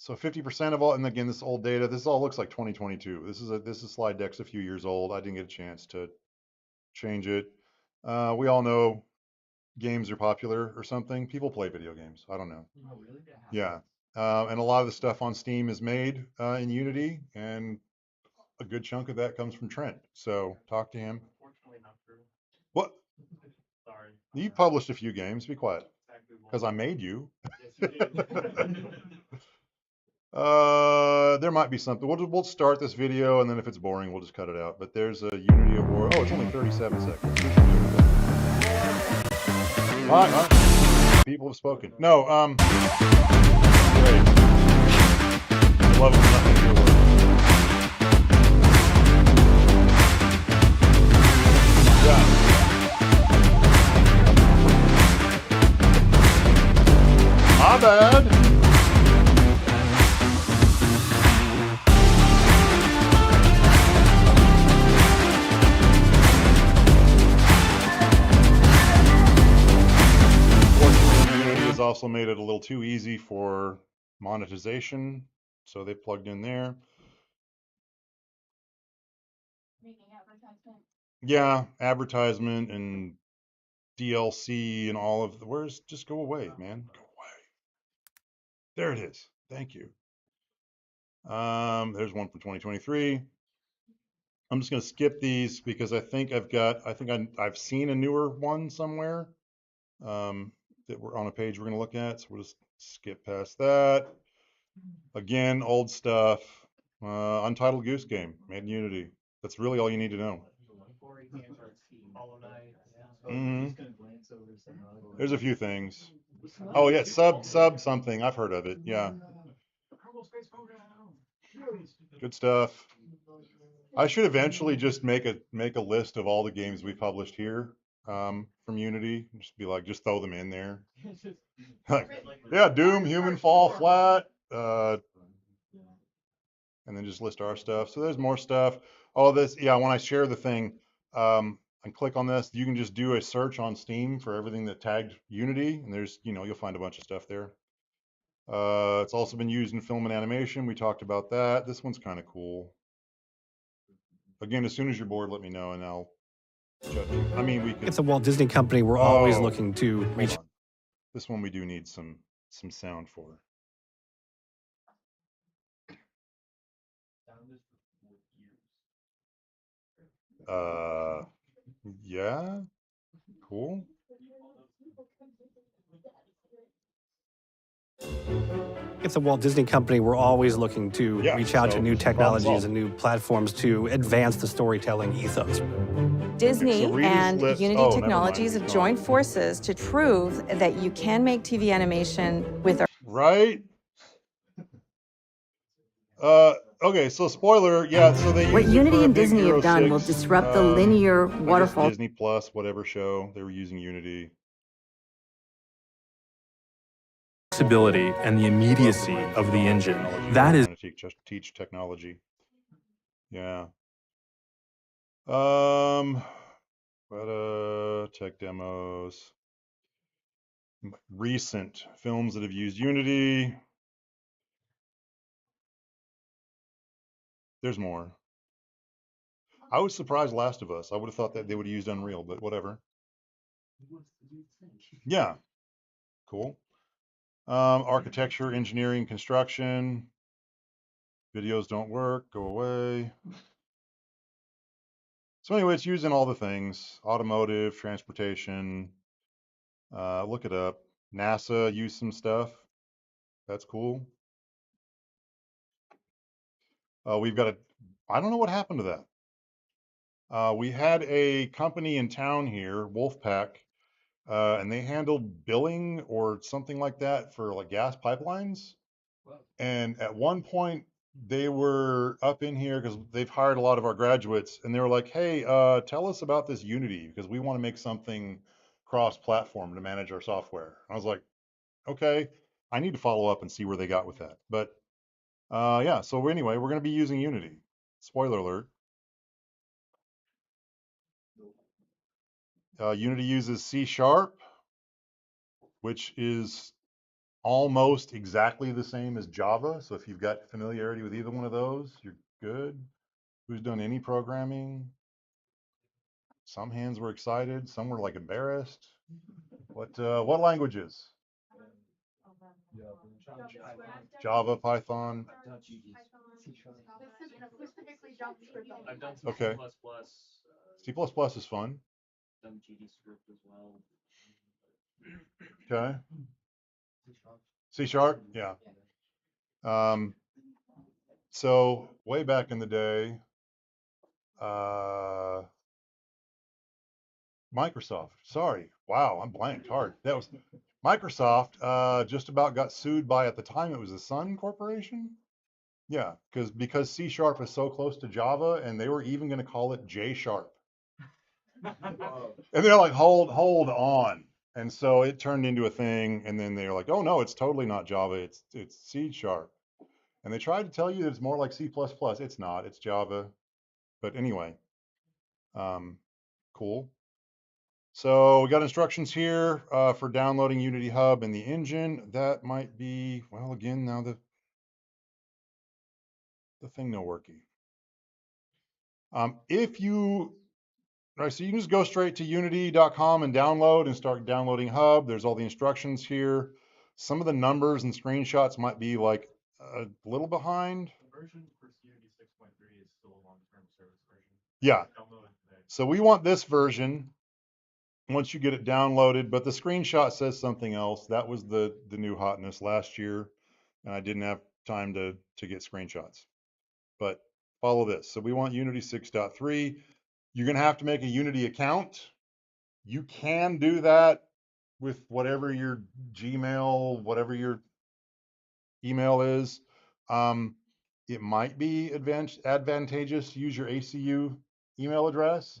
So 50% of all, and again, this old data, this all looks like 2022. This is slide deck's a few years old. I didn't get a chance to change it. We all know games are popular or something. People play video games. I don't know. Oh, really? Yeah. And a lot of the stuff on Steam is made in Unity, and a good chunk of that comes from Trent. So talk to him. Unfortunately, not true. What? Sorry. You've published a few games. Be quiet. Because I made you. Yes, you did. There might be something. We'll start this video, and then if it's boring, we'll just cut it out. But there's a Unity award. Oh, it's only 37 seconds. All right. People have spoken. No, great. I love it. Nothing to do with it. Yeah. My bad. Also made it a little too easy for monetization, so they plugged in there. Making advertisement. Yeah, advertisement and DLC and all of the, just go away, man. Go away. There it is. Thank you. There's one from 2023. I'm just gonna skip these because I think I've seen a newer one somewhere. That we're on a page we're gonna look at, so we'll just skip past that. Again, old stuff. Untitled Goose Game, made in Unity. That's really all you need to know. Mhm. There's a few things. Oh yeah, sub something. I've heard of it. Yeah, good stuff. I should eventually just make a list of all the games we published here from Unity. Just be like, just throw them in there. Like, yeah, Doom, Human Fall Flat, and then just list our stuff. So there's more stuff. Oh, this, yeah. When I share the thing, and click on this, you can just do a search on Steam for everything that tagged Unity, and there's, you'll find a bunch of stuff there. It's also been used in film and animation. We talked about that. This one's kind of cool. Again, as soon as you're bored, let me know, and I'll judge you. I mean, we could. It's a Walt Disney company. We're always Oh, looking to hold reach. on. This one we do need some sound for. Yeah, cool. It's a Walt Disney company. We're always looking to Yeah, reach out so to new problem technologies solved. and new platforms to advance the storytelling ethos. Disney so read his and lips. Unity Oh, never mind, Technologies he's have joined gone. forces to prove that you can make TV animation with our Right? Okay, so spoiler, yeah, so they What used it Unity for a and Big Disney Hero have done will 6, disrupt the linear I guess waterfall. Disney Plus, whatever show, they were using Unity. Flexibility and the immediacy of the engine. That is Trying to teach technology. Yeah. Tech demos. Recent films that have used Unity. There's more. I was surprised Last of Us. I would have thought that they would have used Unreal, but whatever. Yeah. Cool. Architecture, engineering, construction. Videos don't work, go away. So anyway, it's used in all the things. Automotive, transportation. Look it up. NASA used some stuff. That's cool. We've got I don't know what happened to that. We had a company in town here, Wolfpack, and they handled billing or something like that for like gas pipelines. And at one point, they were up in here because they've hired a lot of our graduates, and they were like, "Hey, tell us about this Unity because we want to make something cross-platform to manage our software." I was like, "Okay, I need to follow up and see where they got with that." But yeah, so anyway, we're going to be using Unity. Spoiler alert. Unity uses C#, which is almost exactly the same as Java. So if you've got familiarity with either one of those, you're good. Who's done any programming? Some hands were excited, some were like embarrassed. What languages? Java, Python. Specifically JavaScript. I've done some Okay. C++ is fun. done GD script as well. Okay. C#, yeah. So way back in the day, Microsoft. Sorry, wow, I'm blanked hard. That was Microsoft. Just about got sued by, at the time it was the Sun Corporation. Yeah, because C# is so close to Java, and they were even going to call it J#. And they're like, hold on. And so it turned into a thing, and then they're like, oh no, it's totally not Java, it's C#. And they tried to tell you that it's more like C++. It's not, it's Java. But anyway, cool. So we got instructions here for downloading Unity Hub and the engine. That might be, well, again, now the thing no working. If you, right, so you can just go straight to unity.com and download and start downloading Hub. There's all the instructions here. Some of the numbers and screenshots might be like a little behind. The version for Unity 6.3 is still a long-term service version. Yeah. Downloaded today. So we want this version once you get it downloaded, but the screenshot says something else. That was the new hotness last year, and I didn't have time to get screenshots. But follow this. So we want Unity 6.3. You're going to have to make a Unity account. You can do that with whatever your Gmail, whatever your email is. Um, it might be advantageous to use your ACU email address.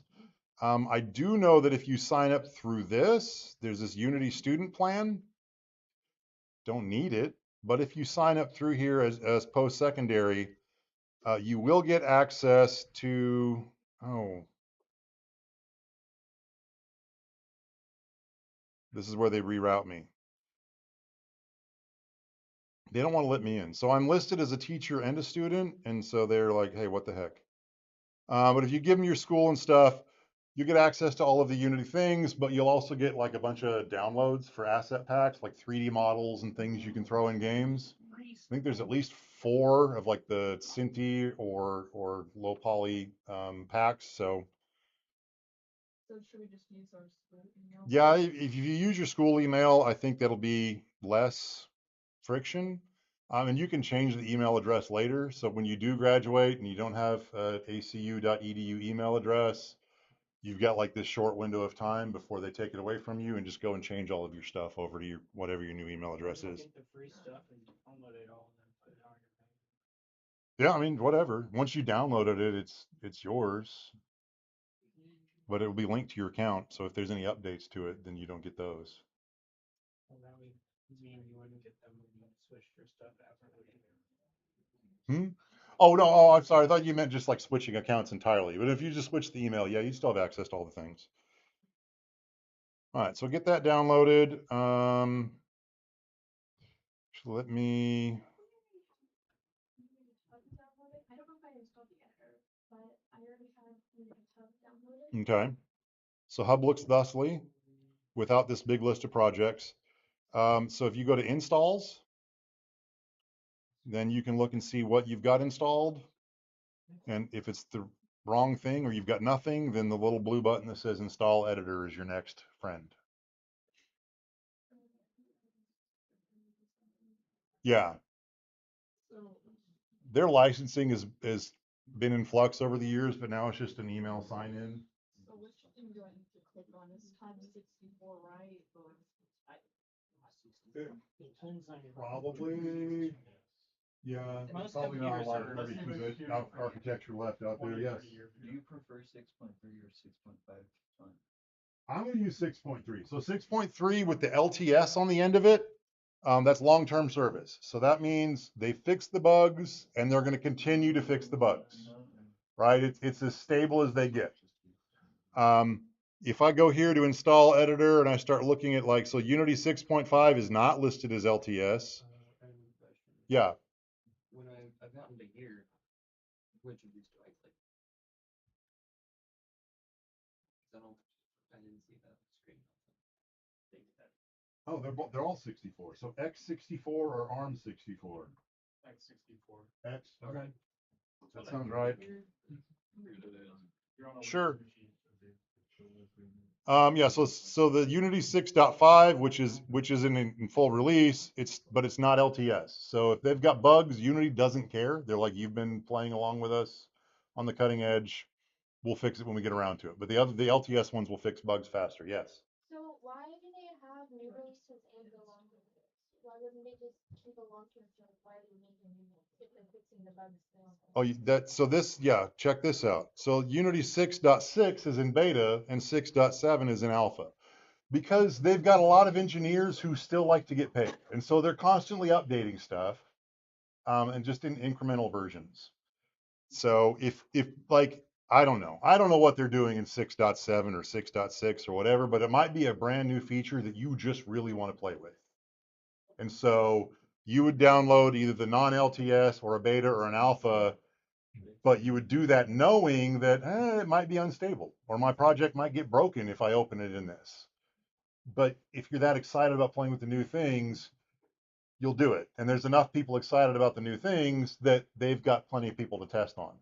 I do know that if you sign up through this, there's this Unity student plan. Don't need it, but if you sign up through here as post-secondary, you will get access to, oh, this is where they reroute me. They don't want to let me in. So I'm listed as a teacher and a student. And so they're like, hey, what the heck? But if you give them your school and stuff, you get access to all of the Unity things, but you'll also get like a bunch of downloads for asset packs, like 3D models and things you can throw in games. I think there's at least 4 of like the Cinti or low poly packs. So should we just use our school email? yeah, if you use your school email, I think that'll be less friction. And you can change the email address later. So when you do graduate and you don't have acu.edu email address, you've got like this short window of time before they take it away from you, and just go and change all of your stuff over to your whatever your new email address is. Get the free stuff and download it all and then put it on your page. Yeah, I mean, whatever. Once you downloaded it, it's yours, but it will be linked to your account. So if there's any updates to it, then you don't get those. Well, that would mean you wouldn't get them when you switched your stuff after. Oh no, oh, I'm sorry. I thought you meant just like switching accounts entirely. But if you just switch the email, yeah, you still have access to all the things. All right, so get that downloaded. Let me. I don't know if I installed the editor, but I already have Hub downloaded. Okay. So Hub looks thusly without this big list of projects. So if you go to installs, then you can look and see what you've got installed. And if it's the wrong thing or you've got nothing, then the little blue button that says install editor is your next friend. Yeah. Their licensing is been in flux over the years, but now it's just an email sign in. So which thing do I need to click on? Is tab 64 right or? Depends on your. Probably. Yeah, Most probably not a lot of computers heavy are- position, architecture left out there. 20, Yes. 30 years Do you prefer 6.3 or 6.5 font? I'm going to use 6.3. So 6.3 with the LTS on the end of it, that's long-term service. So that means they fix the bugs and they're going to continue to fix the bugs, right? It's as stable as they get. If I go here to install editor and I start looking at like, so Unity 6.5 is not listed as LTS. Yeah. When I've gotten to here, which of these do I click? 'Cause I didn't see that screen. Oh, they're all 64. So X64 or ARM64? X64. X. Okay. That sounds right. Sure. Yeah, so the Unity 6.5, which is in full release, but it's not LTS. So if they've got bugs, Unity doesn't care. They're like, you've been playing along with us on the cutting edge. We'll fix it when we get around to it. But the LTS ones will fix bugs faster. Yes. So why do they have new releases and the long releases? Why wouldn't they just keep a long-term service? Why do you need a new one if they're fixing the bugs now? Oh, check this out. So Unity 6.6 is in beta and 6.7 is in alpha, because they've got a lot of engineers who still like to get paid. And so they're constantly updating stuff, and just in incremental versions. So if like, I don't know what they're doing in 6.7 or 6.6 or whatever, but it might be a brand new feature that you just really want to play with. And so you would download either the non-LTS or a beta or an alpha, but you would do that knowing that it might be unstable or my project might get broken if I open it in this. But if you're that excited about playing with the new things, you'll do it. And there's enough people excited about the new things that they've got plenty of people to test on.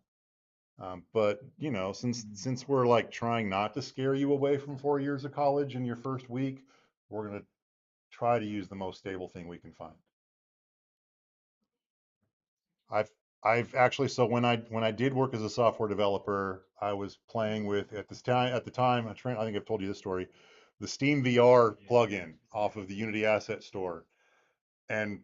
But you know, since we're like trying not to scare you away from 4 years of college in your first week, we're gonna try to use the most stable thing we can find. I've actually, so when I did work as a software developer, I was playing with at the time I think I've told you this story. the Steam VR plugin off of the Unity Asset Store. And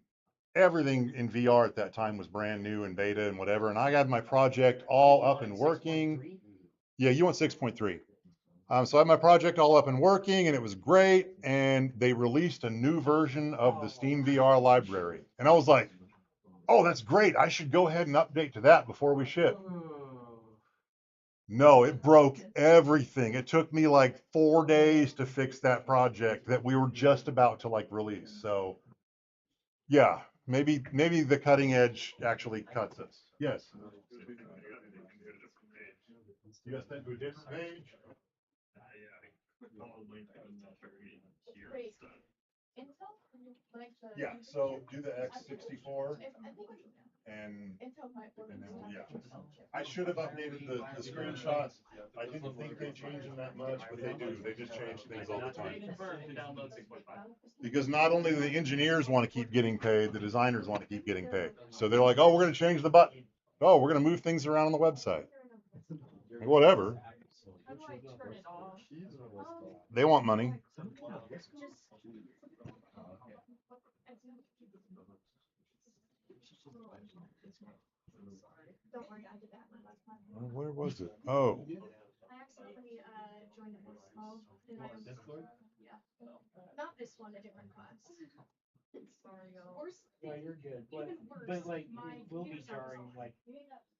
everything in VR at that time was brand new and beta and whatever. And I had my project all up and working. Yeah, you want 6.3. So I had my project all up and working, and it was great. And they released a new version of the Steam VR library. And I was like, oh, that's great. I should go ahead and update to that before we ship. No, it broke everything. It took me like 4 days to fix that project that we were just about to like release. So yeah, maybe the cutting edge actually cuts us. Yes. You guys sent to a different page? Wait, Intel? Like the. Yeah, so do the X64 I think and Intel might work. and then yeah. I should have updated the screenshots. I didn't think they changed them that much, but they do. They just change things all the time. Because not only do the engineers want to keep getting paid, the designers want to keep getting paid. So they're like, oh, we're going to change the button. Oh, we're going to move things around on the website. Whatever. How do I turn it off? They want money. Don't worry, I did that my last time. Where was it? Oh, I accidentally joined a voice call and yeah. Not this one, a different class. Sorry, y'all. No, you're good. Even worse, But like, my it will be computer's not jarring, like,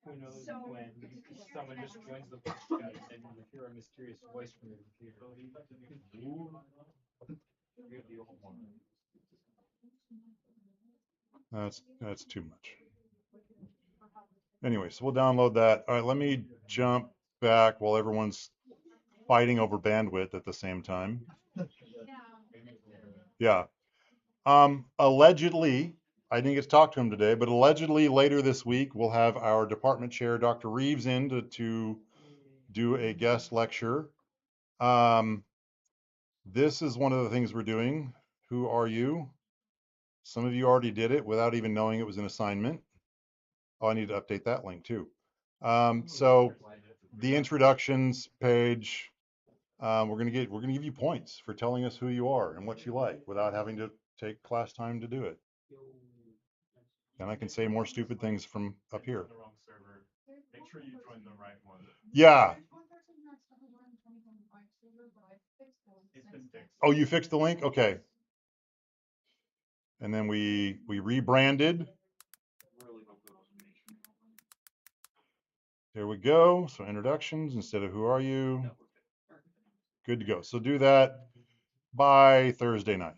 who knows So, when because you're someone just connected. joins the voice chat and you hear a mysterious voice from your computer. that's too much. Anyway, so we'll download that. All right, let me jump back while everyone's fighting over bandwidth at the same time. Yeah. Allegedly, I didn't get to talk to him today, but allegedly later this week, we'll have our department chair, Dr. Reeves, in to do a guest lecture. This is one of the things we're doing. Who are you? Some of you already did it without even knowing it was an assignment. Oh, I need to update that link too. So the introductions page, we're gonna give you points for telling us who you are and what you like without having to take class time to do it. And I can say more stupid things from up here. Make sure you join the right one. Yeah. It's been fixed. Oh, you fixed the link? Okay. And then we rebranded. There we go. So introductions instead of who are you? Good to go. So do that by Thursday night.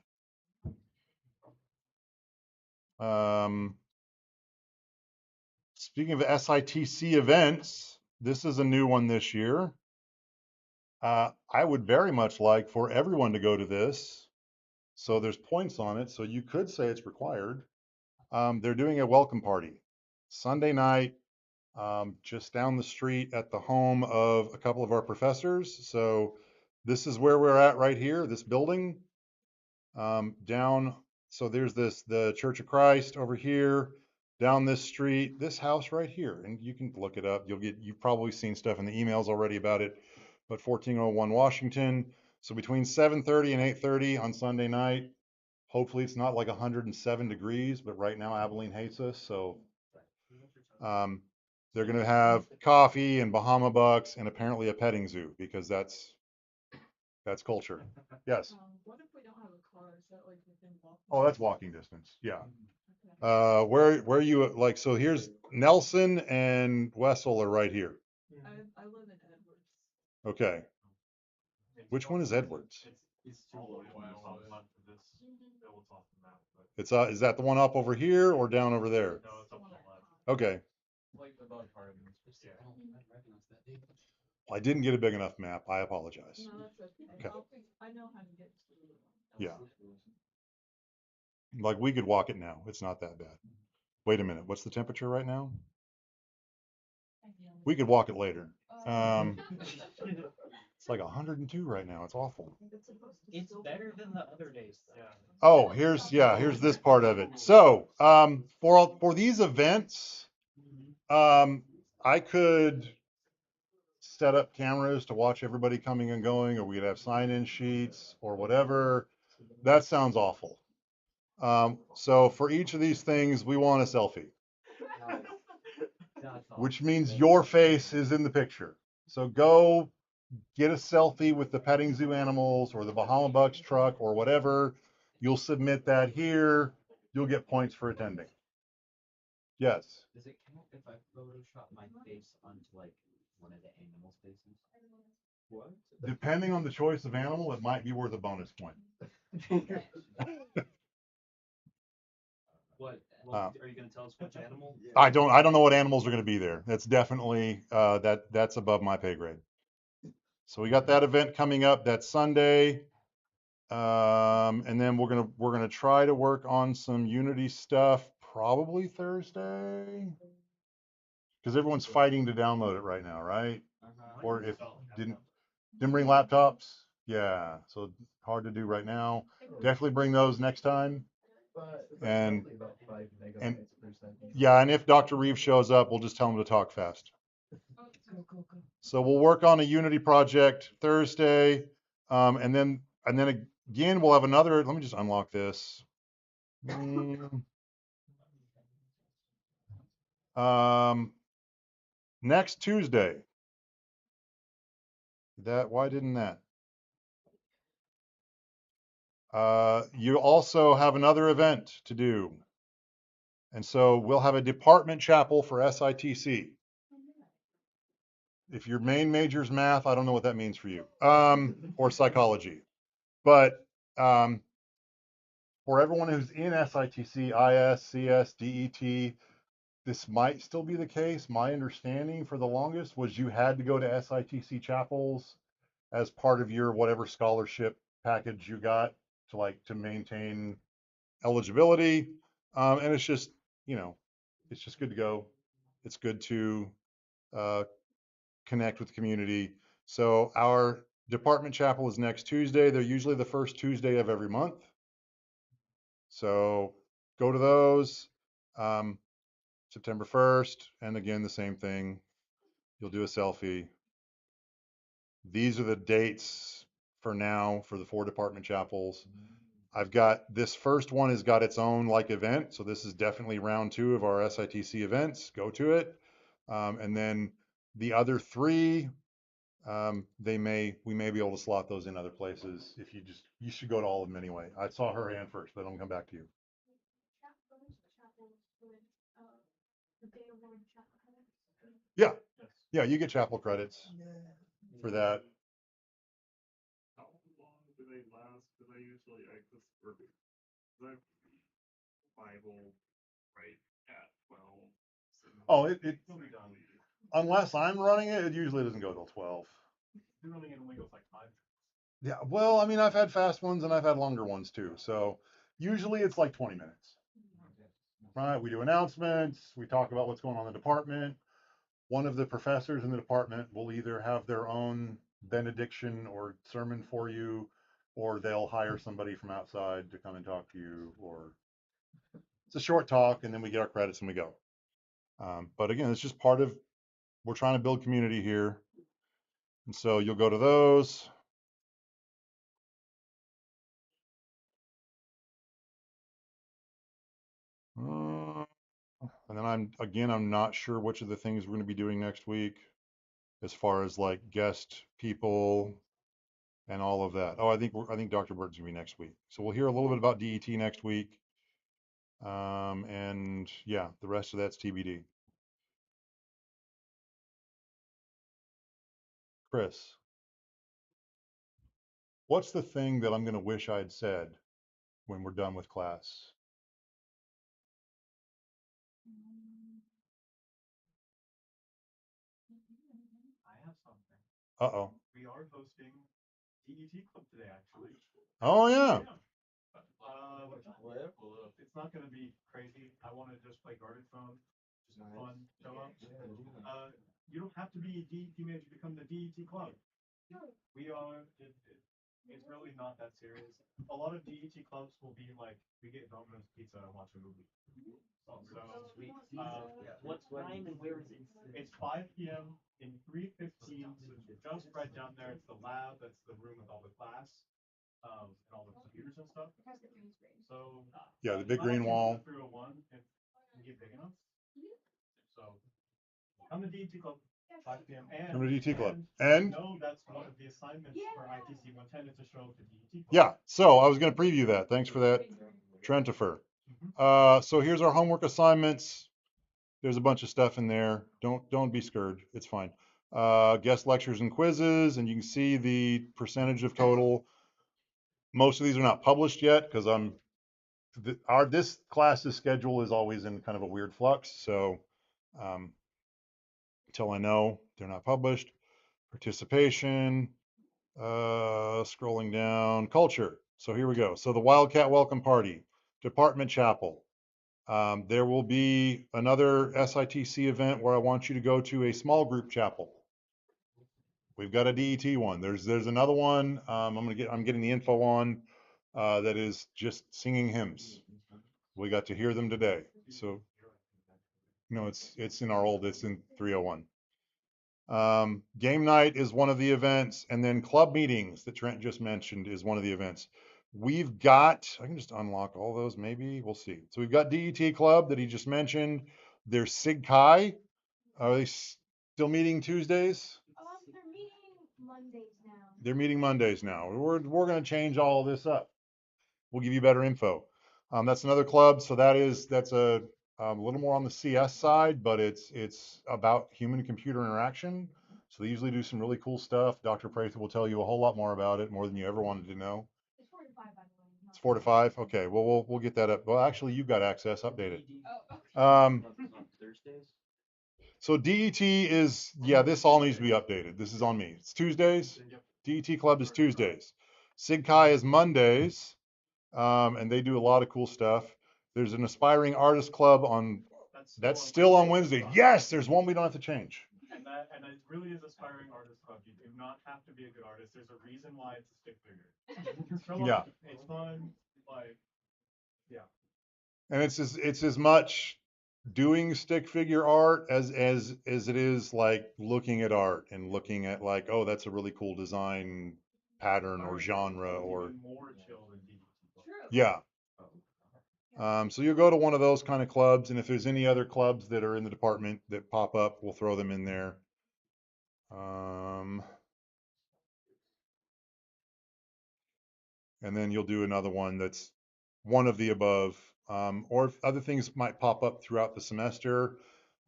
Speaking of SITC events, this is a new one this year. I would very much like for everyone to go to this. So there's points on it. So you could say it's required. They're doing a welcome party Sunday night, just down the street at the home of a couple of our professors. So this is where we're at right here, this building. Down, so there's the Church of Christ over here, down this street, this house right here, and you can look it up. You've probably seen stuff in the emails already about it, but 1401 Washington. So between 7:30 and 8:30 on Sunday night, hopefully it's not like 107 degrees, but right now Abilene hates us, so they're going to have coffee and Bahama bucks and apparently a petting zoo because that's culture. Yes. What if we don't have a car? Is that like within walking? Oh, that's walking distance. Yeah. Where you like? So here's Nelson and Wessel are right here. I live in Edwards. Okay. Which one is Edwards? It's is that the one up over here or down over there? Okay. I didn't get a big enough map. I apologize. No, that's okay. Okay. I know how to get to it. Yeah. Like we could walk it now. It's not that bad. Wait a minute. What's the temperature right now? We could walk it later. It's like 102 right now. It's awful. It's better than the other days, though. Oh, here's this part of it. So, for these events, I could set up cameras to watch everybody coming and going, or we could have sign-in sheets or whatever. That sounds awful. So for each of these things, we want a selfie, which means your face is in the picture. So go get a selfie with the petting zoo animals or the Bahama Bucks truck or whatever. You'll submit that here. You'll get points for attending. Yes. Does it count if I Photoshop my face onto like one of the animals' faces? What? Depending on the choice of animal, it might be worth a bonus point. What? Uh, Are you gonna tell us which animal? I don't know what animals are going to be there. That's definitely that's above my pay grade. So we got that event coming up. That's Sunday. And then we're gonna try to work on some Unity stuff probably Thursday, because everyone's fighting to download it right now, right? Or if didn't bring laptops, yeah. So hard to do right now. Definitely bring those next time. And yeah, and if Dr. Reeves shows up, we'll just tell him to talk fast. So we'll work on a Unity project Thursday, and then again we'll have another. Let me just unlock this. Next Tuesday. Why didn't that? You also have another event to do. And so we'll have a department chapel for SITC. If your main major is math, I don't know what that means for you, or psychology. But for everyone who's in SITC, IS, CS, DET, this might still be the case. My understanding for the longest was you had to go to SITC chapels as part of your whatever scholarship package you got to maintain eligibility. And it's just, it's just good to go. It's good to connect with the community. So our department chapel is next Tuesday. They're usually the first Tuesday of every month. So go to those. September 1st. And again, the same thing. You'll do a selfie. These are the dates for now for the 4 department chapels. I've got this first one has got its own event. So this is definitely round 2 of our SITC events. Go to it. And then the other 3, we may be able to slot those in other places. You should go to all of them anyway. I saw her hand first, but I'm come back to you. Yeah. Yeah, you get chapel credits for that. How long do they last? Because I usually Bible right at 12. Oh, unless I'm running it, it usually doesn't go till 12. You're running it only goes 5. Yeah, well, I mean, I've had fast ones and I've had longer ones too. So usually it's 20 minutes. Right? We do announcements. We talk about what's going on in the department. One of the professors in the department will either have their own benediction or sermon for you, or they'll hire somebody from outside to come and talk to you, or it's a short talk and then we get our credits and we go. But again, it's just we're trying to build community here. And so you'll go to those. And then I'm not sure which of the things we're going to be doing next week as far as guest people and all of that. Oh, I think Dr. Burton's going to be next week. So we'll hear a little bit about DET next week. And yeah, the rest of that's TBD. Chris, what's the thing that I'm going to wish I'd said when we're done with class? I have something. Uh-oh. We are hosting DET Club today, actually. Oh, yeah. It's not going to be crazy. I want to just play guarded phone. Just fun show up. You don't have to be a DET major to come to DET Club. We are. it's really not that serious. A lot of DET clubs will be like, we get Domino's pizza and watch a movie. So, What time and where is it? it's 5 p.m. in 315, so just right down there, it's the lab, that's the room with all the class, and all the computers and stuff. So. Yeah, the big might green actually wall. go through a one if you get big enough. So, come to DET club, 5 p.m. And. Come to DT Club. And. And No, that's one of the assignments for ITC 110 is to show up to DET club. yeah, so I was going to preview that. Thanks for that, Trentifer. So here's our homework assignments. There's a bunch of stuff in there. Don't be scared. It's fine. Guest lectures and quizzes, and you can see the percentage of total. Most of these are not published yet because this class's schedule is always in kind of a weird flux. So until I know they're not published, participation, scrolling down, culture. So here we go. So the Wildcat Welcome Party, Department Chapel. There will be another SITC event where I want you to go to a small group chapel. We've got a DET one. There's another one. I'm getting the info on that is just singing hymns. We got to hear them today. So no, it's in 301. Game night is one of the events, and then club meetings that Trent just mentioned is one of the events. We've got, I can just unlock all those, maybe, we'll see. So we've got DET Club that he just mentioned. There's Sig Chi. Are they still meeting Tuesdays? They're meeting Mondays now. They're meeting Mondays now. We're going to change all of this up. We'll give you better info. That's another club. So that's a little more on the CS side, but it's about human computer interaction. So they usually do some really cool stuff. Dr. Prather will tell you a whole lot more about it, more than you ever wanted to know. It's 4 to 5, by the way. It's 4 to 5. Okay. Well, we'll get that up. Well, actually, you've got access. Update it. Oh, okay. Thursdays? So DET is, yeah, this all needs to be updated. This is on me. It's Tuesdays. DET Club is Tuesdays. Sig Chi is Mondays. And they do a lot of cool stuff. There's an aspiring artist club that's still on Wednesday. Yes, there's one we don't have to change. And it really is aspiring artist club. You do not have to be a good artist. There's a reason why it's a stick figure. Show Yeah. up, it's fun. Like, yeah. And it's as much doing stick figure art as it is like looking at art and looking at like, oh, that's a really cool design pattern or genre or More chill than DDT. True. yeah. So you'll go to one of those kind of clubs, and if there's any other clubs that are in the department that pop up, we'll throw them in there. And then you'll do another one that's one of the above, or if other things might pop up throughout the semester.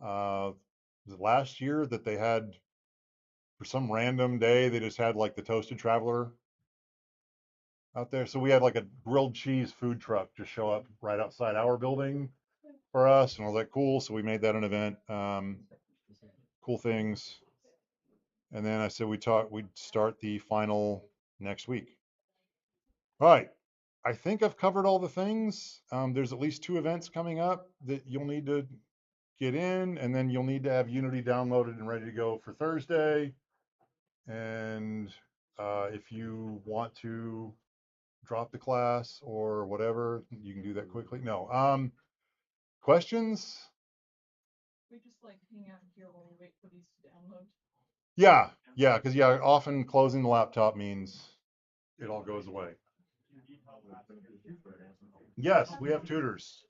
Was it last year that they had, for some random day, they just had like the Toasted Traveler out there. So we had like a grilled cheese food truck just show up right outside our building for us, and I was like, cool. So we made that an event. Cool things. And then I said we'd start the final next week. All right. I think I've covered all the things. There's at least 2 events coming up that you'll need to get in, and then you'll need to have Unity downloaded and ready to go for Thursday. And if you want to drop the class or whatever, you can do that quickly. No. Questions? We just like hang out here while we wait for these to download. Yeah, because often closing the laptop means it all goes away. Yes, we have tutors.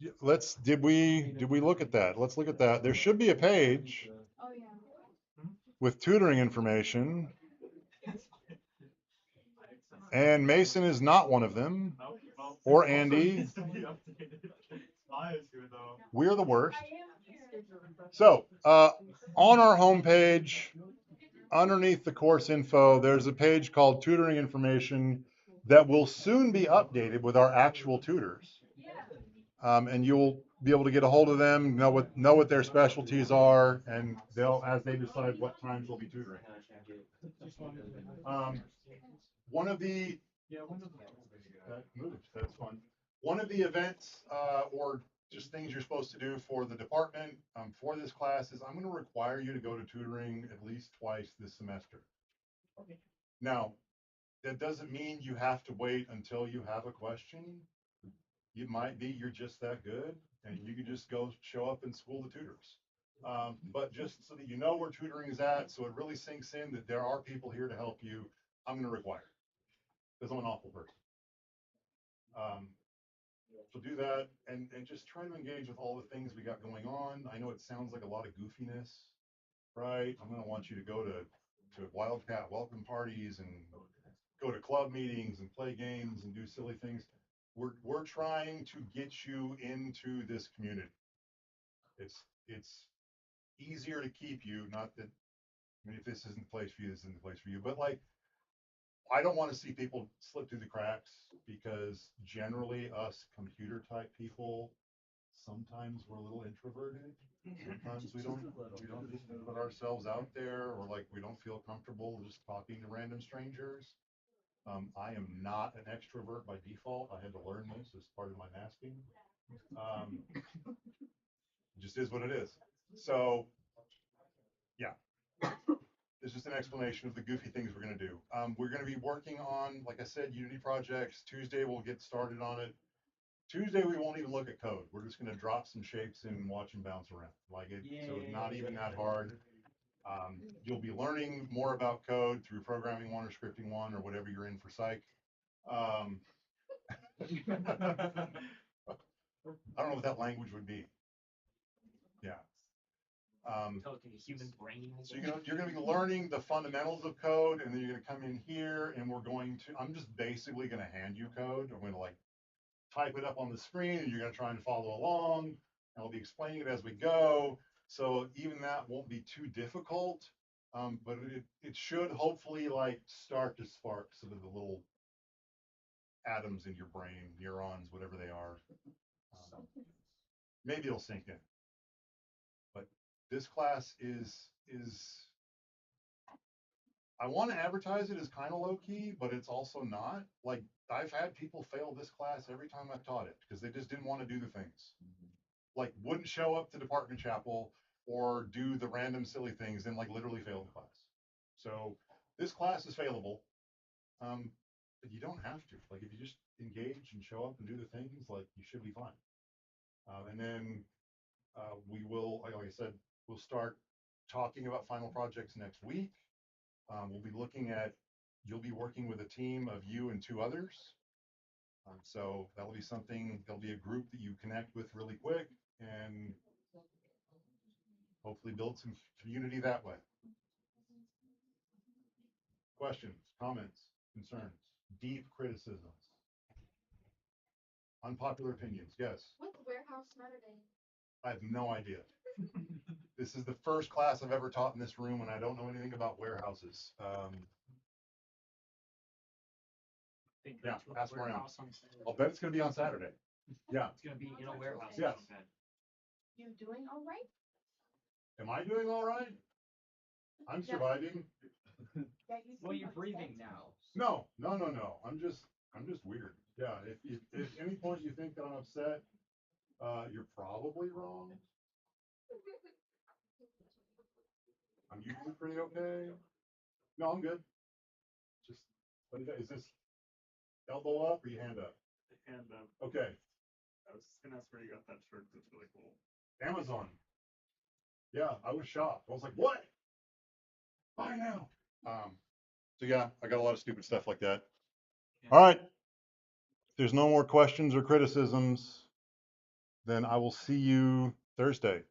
Did we look at that? Let's look at that. There should be a page Oh, yeah. with tutoring information. And Mason is not one of them. Or Andy. We're the worst. So, on our homepage, underneath the course info, there's a page called Tutoring Information that will soon be updated with our actual tutors. And you'll be able to get a hold of them, know what their specialties are, and as they decide what times they'll be tutoring. One of the that's fun. One of the events or just things you're supposed to do for the department for this class is I'm going to require you to go to tutoring at least twice this semester. Now, that doesn't mean you have to wait until you have a question. It might be you're just that good and you can just go show up and school the tutors. But just so that you know where tutoring is at, so it really sinks in that there are people here to help you, I'm going to require it because I'm an awful person. So do that and just try to engage with all the things we got going on. I know it sounds like a lot of goofiness, right? I'm going to want you to go to Wildcat welcome parties and go to club meetings and play games and do silly things. We're trying to get you into this community. It's easier to keep you, not that, I mean, if this isn't the place for you, this isn't the place for you, but like, I don't want to see people slip through the cracks because generally us computer type people, sometimes we're a little introverted. Sometimes we don't just put ourselves out there, or like we don't feel comfortable just talking to random strangers. I am not an extrovert by default. I had to learn this as part of my masking. It just is what it is. So yeah, it's just an explanation of the goofy things we're going to do. We're going to be working on, like I said, Unity projects. Tuesday we'll get started on it. Tuesday we won't even look at code. We're just going to drop some shapes and watch them bounce around. Like it, so it's not even that hard. You'll be learning more about code through Programming 1 or Scripting 1 or whatever you're in for psych. I don't know what that language would be. Yeah. Human brain. So you're going to be learning the fundamentals of code, and then you're going to come in here, and I'm just basically going to hand you code. I'm going to like type it up on the screen, and you're going to try and follow along. And I'll be explaining it as we go. So even that won't be too difficult, but it should hopefully like start to spark some of the little atoms in your brain, neurons, whatever they are. Maybe it'll sink in. But this class is I want to advertise it as kind of low key, but it's also not. Like I've had people fail this class every time I've taught it because they just didn't want to do the things. Like wouldn't show up to department chapel or do the random silly things and like literally fail the class. So this class is failable. But you don't have to. Like if you just engage and show up and do the things, like you should be fine. And then we will, like I said, we'll start talking about final projects next week. We'll be looking at, you'll be working with a team of you and 2 others. So that'll be something, there'll be a group that you connect with really quick and hopefully build some community that way. Questions, comments, concerns, deep criticisms, unpopular opinions, yes. What's warehouse Saturday? I have no idea. This is the first class I've ever taught in this room, and I don't know anything about warehouses. Yeah, ask around. I'll bet it's going to be on Saturday. Yeah. It's gonna be in a warehouse. Yes. You doing all right? Am I doing all right? I'm surviving. Yeah, Well, you're breathing now. No. I'm just weird. Yeah. If at any point you think that I'm upset, you're probably wrong. I'm usually pretty okay. No, I'm good. Just, what is this? Elbow up or your hand up? Hand up. Okay. I was just gonna ask where you got that shirt. It's really cool. Amazon. Yeah, I was shocked. I was like, what? Buy now. So yeah, I got a lot of stupid stuff like that. All right. If there's no more questions or criticisms, then I will see you Thursday.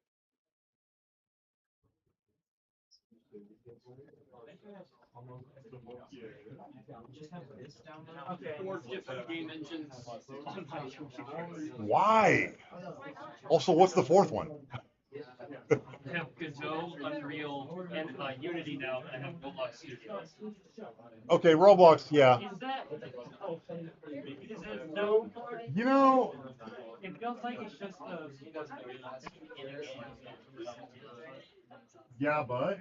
Okay. 4 different game engines. Why? Also, what's the 4th one? I have Godot, Unreal, and Unity now, and I have Roblox Studio. Okay, Roblox, yeah. Is that no? You know, It feels like it's just yeah, but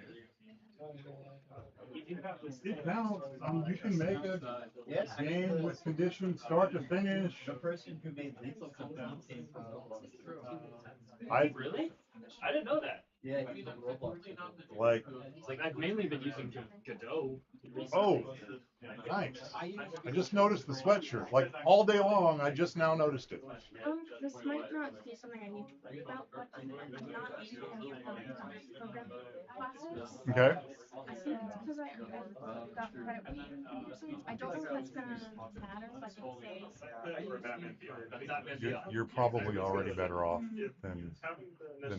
it counts. I mean, you can make a game with conditions start to finish. The person who made Lethal Company. I Really? I didn't know that. Yeah, Like, It's like I've mainly been using Godot. oh, nice. I just noticed the sweatshirt. Like all day long, I just now noticed it. This might not be something I need to worry about, but I'm not in program classes. Okay. I think it's because I got credit with it. I don't know if that's gonna matter, but it's You're probably already better off than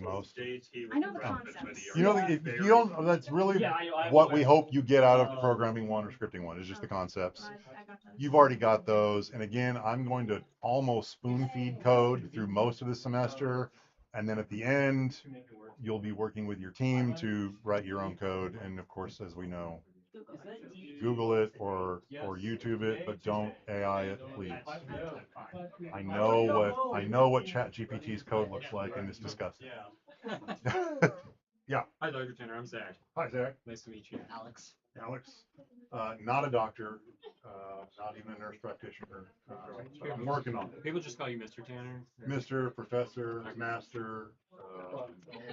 most. I know the concepts. You know, if you don't, that's really what we hope you get out of programming one or scripting one is just the concepts. I got those. You've already got those. And again, I'm going to almost spoon feed code through most of the semester. And then at the end, you'll be working with your team to write your own code. And of course, as we know, Google it or YouTube it, but don't AI it, please. I know what ChatGPT's code looks like, and it's disgusting. Yeah. Hi, Dr. Tanner. I'm Zach. Hi, Zach. Nice to meet you. Alex. Alex. Not a doctor, not even a nurse practitioner. But I'm working on it. People just call you Mr. Tanner. Mr., Professor, Master,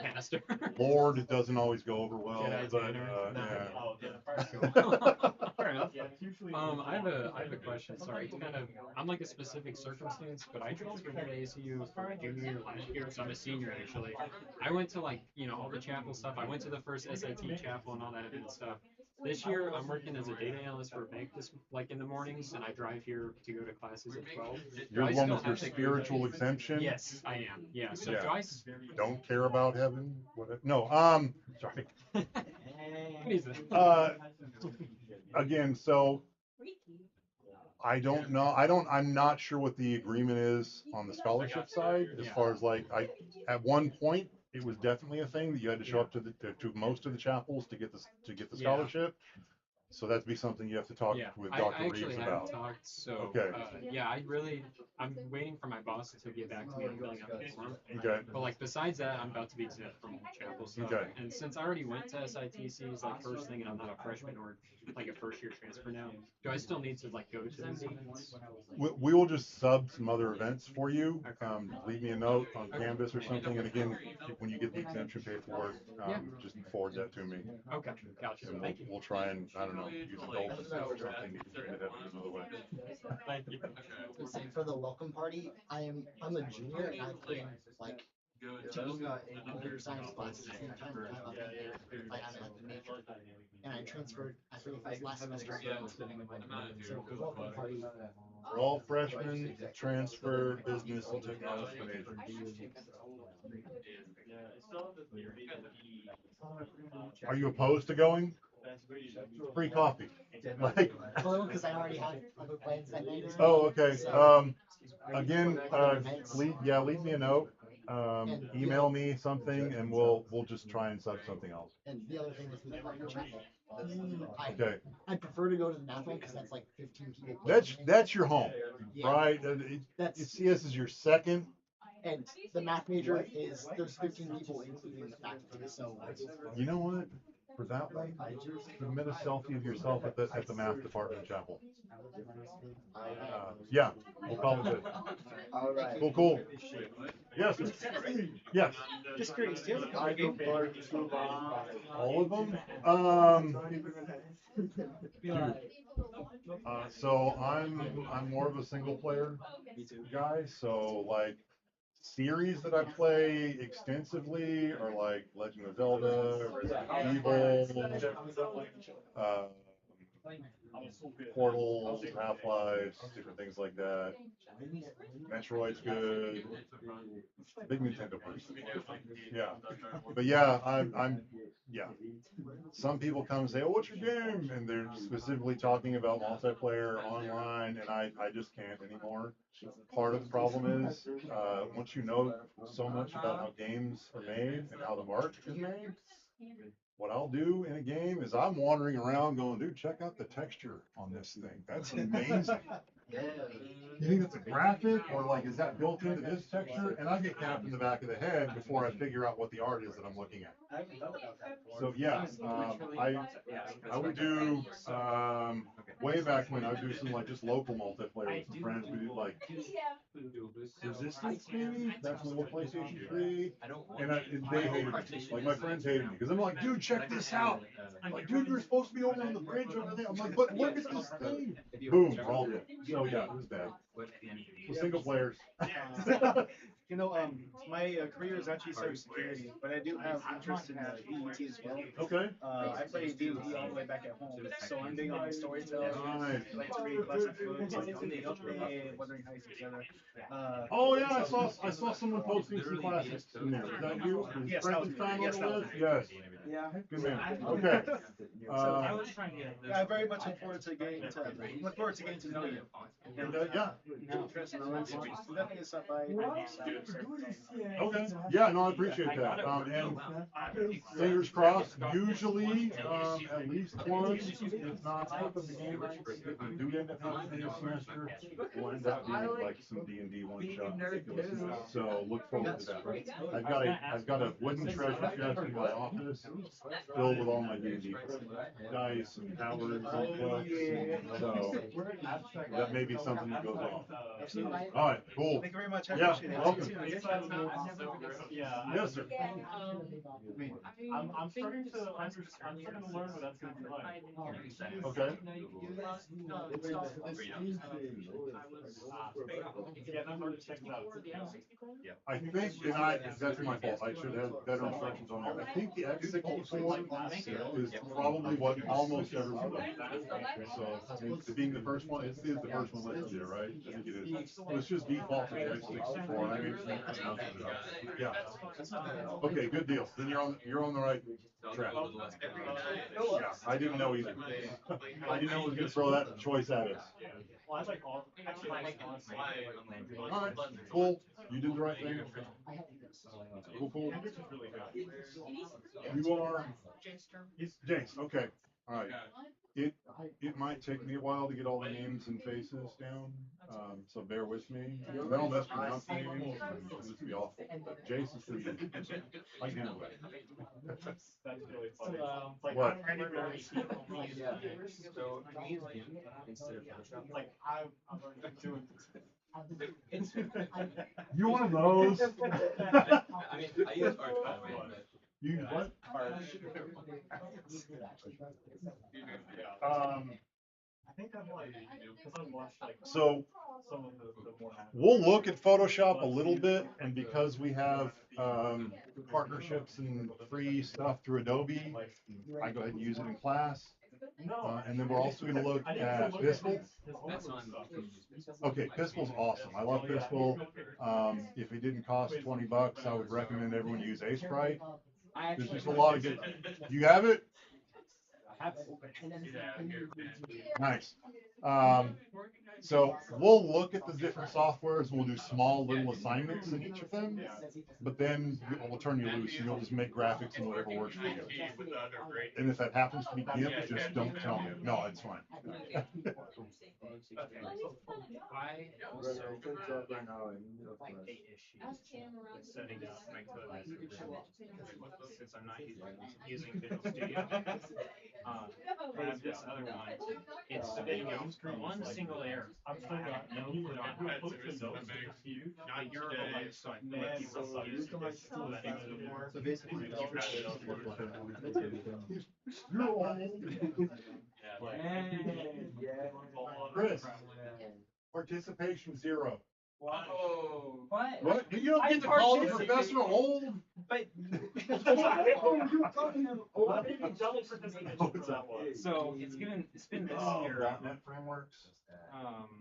Master. Lord. It doesn't always go over well, Jedi but Tanner. yeah. Fair enough. I have a question. Sorry, it's kind of I'm like a specific circumstance, but I transferred here to ACU for my junior year last year, so I'm a senior actually. I went to like all the chapel stuff. I went to the first SIT chapel and all that good stuff. This year, I'm working as a data analyst for a bank in the mornings, and I drive here to go to classes at 12. You're the one with your spiritual exemption. Yes, I am. Yeah. So Yeah. do I? Don't care about heaven. No. Sorry. Again, so I don't know. I'm not sure what the agreement is on the scholarship side as far as at one point it was definitely a thing that you had to show up to most of the chapels to get the scholarship. So that'd be something you have to talk with Dr. I actually Reeves haven't about. talked, so Okay. I'm waiting for my boss to get back to me on filling out the form. Okay. But besides that, I'm about to be exempt from chapel stuff. Okay. And since I already went to SITCs first thing, and I'm not a freshman or a first year transfer now, do I still need to go to those events? We will just sub some other events for you. Leave me a note on Canvas or something. And again, when you get the exemption paperwork, just forward that to me. Okay, gotcha. And Thank you. we'll try and, I don't know, use a dolphin or something to train it up in another way. Thank you. Say for the welcome party, I'm a junior and I've been taking a computer science class at the same time that I'm the major. And I transferred after the last semester. So welcome party. We're all freshmen, transfer, business, and technology majors. Are you opposed to going? Free coffee. Hello, because I already have other plans that night. Oh, okay. Again, leave me a note. Email me something, and we'll just try and sub something else. And the other thing is with the chapel. Okay. I prefer to go to the math one because that's 15 people. That's your home, right? CS is your second. And the math major there's 15 people including the faculty. So you know what? For that one, submit a selfie of yourself at the math department in chapel. Yeah, we'll call it good. All right. Cool. Yes. Yes. Just curious, do you have a All of them? So I'm more of a single player guy. So series that I play extensively are Legend of Zelda, Resident Evil, Portal, Half-Life, different things like that. Metroid's good. Big Nintendo person. Yeah. But yeah, I'm some people come and say, "Oh, what's your game?" And they're specifically talking about multiplayer online, and I just can't anymore. Part of the problem is once you know so much about how games are made and how the art is made, what I'll do in a game is I'm wandering around going, "Dude, check out the texture on this thing. That's amazing." You think it's a graphic or is that built into this texture? And I get capped in the back of the head before I figure out what the art is that I'm looking at. So yeah, I would do way back when I would do some just local multiplayer with some friends. We do Resistance, maybe? That's an old PlayStation 3. And they hated me. Like, my friends hated me. Because I'm like, dude, check this out. I'm like, dude, you're supposed to be over on the bridge over there. I'm like, but look at this thing. Boom, all dead. So, yeah, it was bad. So, single players. You know, my career is actually cybersecurity, but I do have interest in DET as well. Okay. I play D&D all the way back at home, so I'm big on storytelling. Nice. I like to read classic books, like the Update, Wuthering Heights, etc. Oh yeah, I saw someone posting some classics in there. Was that you? Was Yes, that was me. Frankenstein Yes, on that the was list? me. Yes. Yeah. Good man. Okay. Yeah, I very much look forward to getting to know you. And Yeah. interest in that. So definitely stop by. Okay. Yeah, no, I appreciate that. And fingers crossed, usually at least once, if not half of the games that we do end up having this semester will end up being like some D&D one shot. So look forward to that. I've got a wooden treasure chest in my office filled with all my D&D dice and powers and books. So that may be something that goes off. Absolutely. All right, cool. Thank you very much. I Yeah, appreciate it. welcome. Yeah. Yes, sir. I'm starting to learn what that's gonna be like. Okay. Yeah, that's hard to check it out. I think, that's my fault, I should have better instructions on there. I think the X64 is probably what almost everyone does. So, and being the first one, it is the first one listed there, right? I think it is. So it's just default to X64, I mean, yeah. Okay, good deal, then you're on the right track. Yeah, I didn't know either. I didn't know it was gonna throw that choice at us. Well, I like all, actually, All right, cool, you did the right thing. Cool. You are, James, okay, all right. It might take me a while to get all the names and faces down, so bear with me. I don't mispronounce names, and this will be awful, but Jason's pretty good. I can handle it. That's really funny. Like, What? I'm really like, I'm already doing You one of those? I mean, I use Arch, by the way, but. You what? I think I'm like, because I've watched like So some of the more. we'll look at Photoshop a little bit, and because we have partnerships and free stuff through Adobe, I go ahead and use it in class. And then we're also going to look at Pistol. Okay, Pistol's awesome. I love Pistol. If it didn't cost $20, I would recommend everyone use Aseprite. There's just a lot of good. Do you have it? Nice. So we'll look at the different softwares and we'll do small little assignments in each of them, but then we'll turn you loose and you'll just make graphics and whatever works for you. And if that happens to be GIMP, just don't tell me. No, it's fine. I also have a issue with setting up my code since I'm not using Visual Studio. I have this other one. It's spitting out one single error. I have no clue on how to resolve it. Not your whole so I feel like people use this so that it's more. So basically, You're old. Chris, participation 0. Whoa. What? What? You don't get to call the professor old? But so it's been this year. .NET frameworks.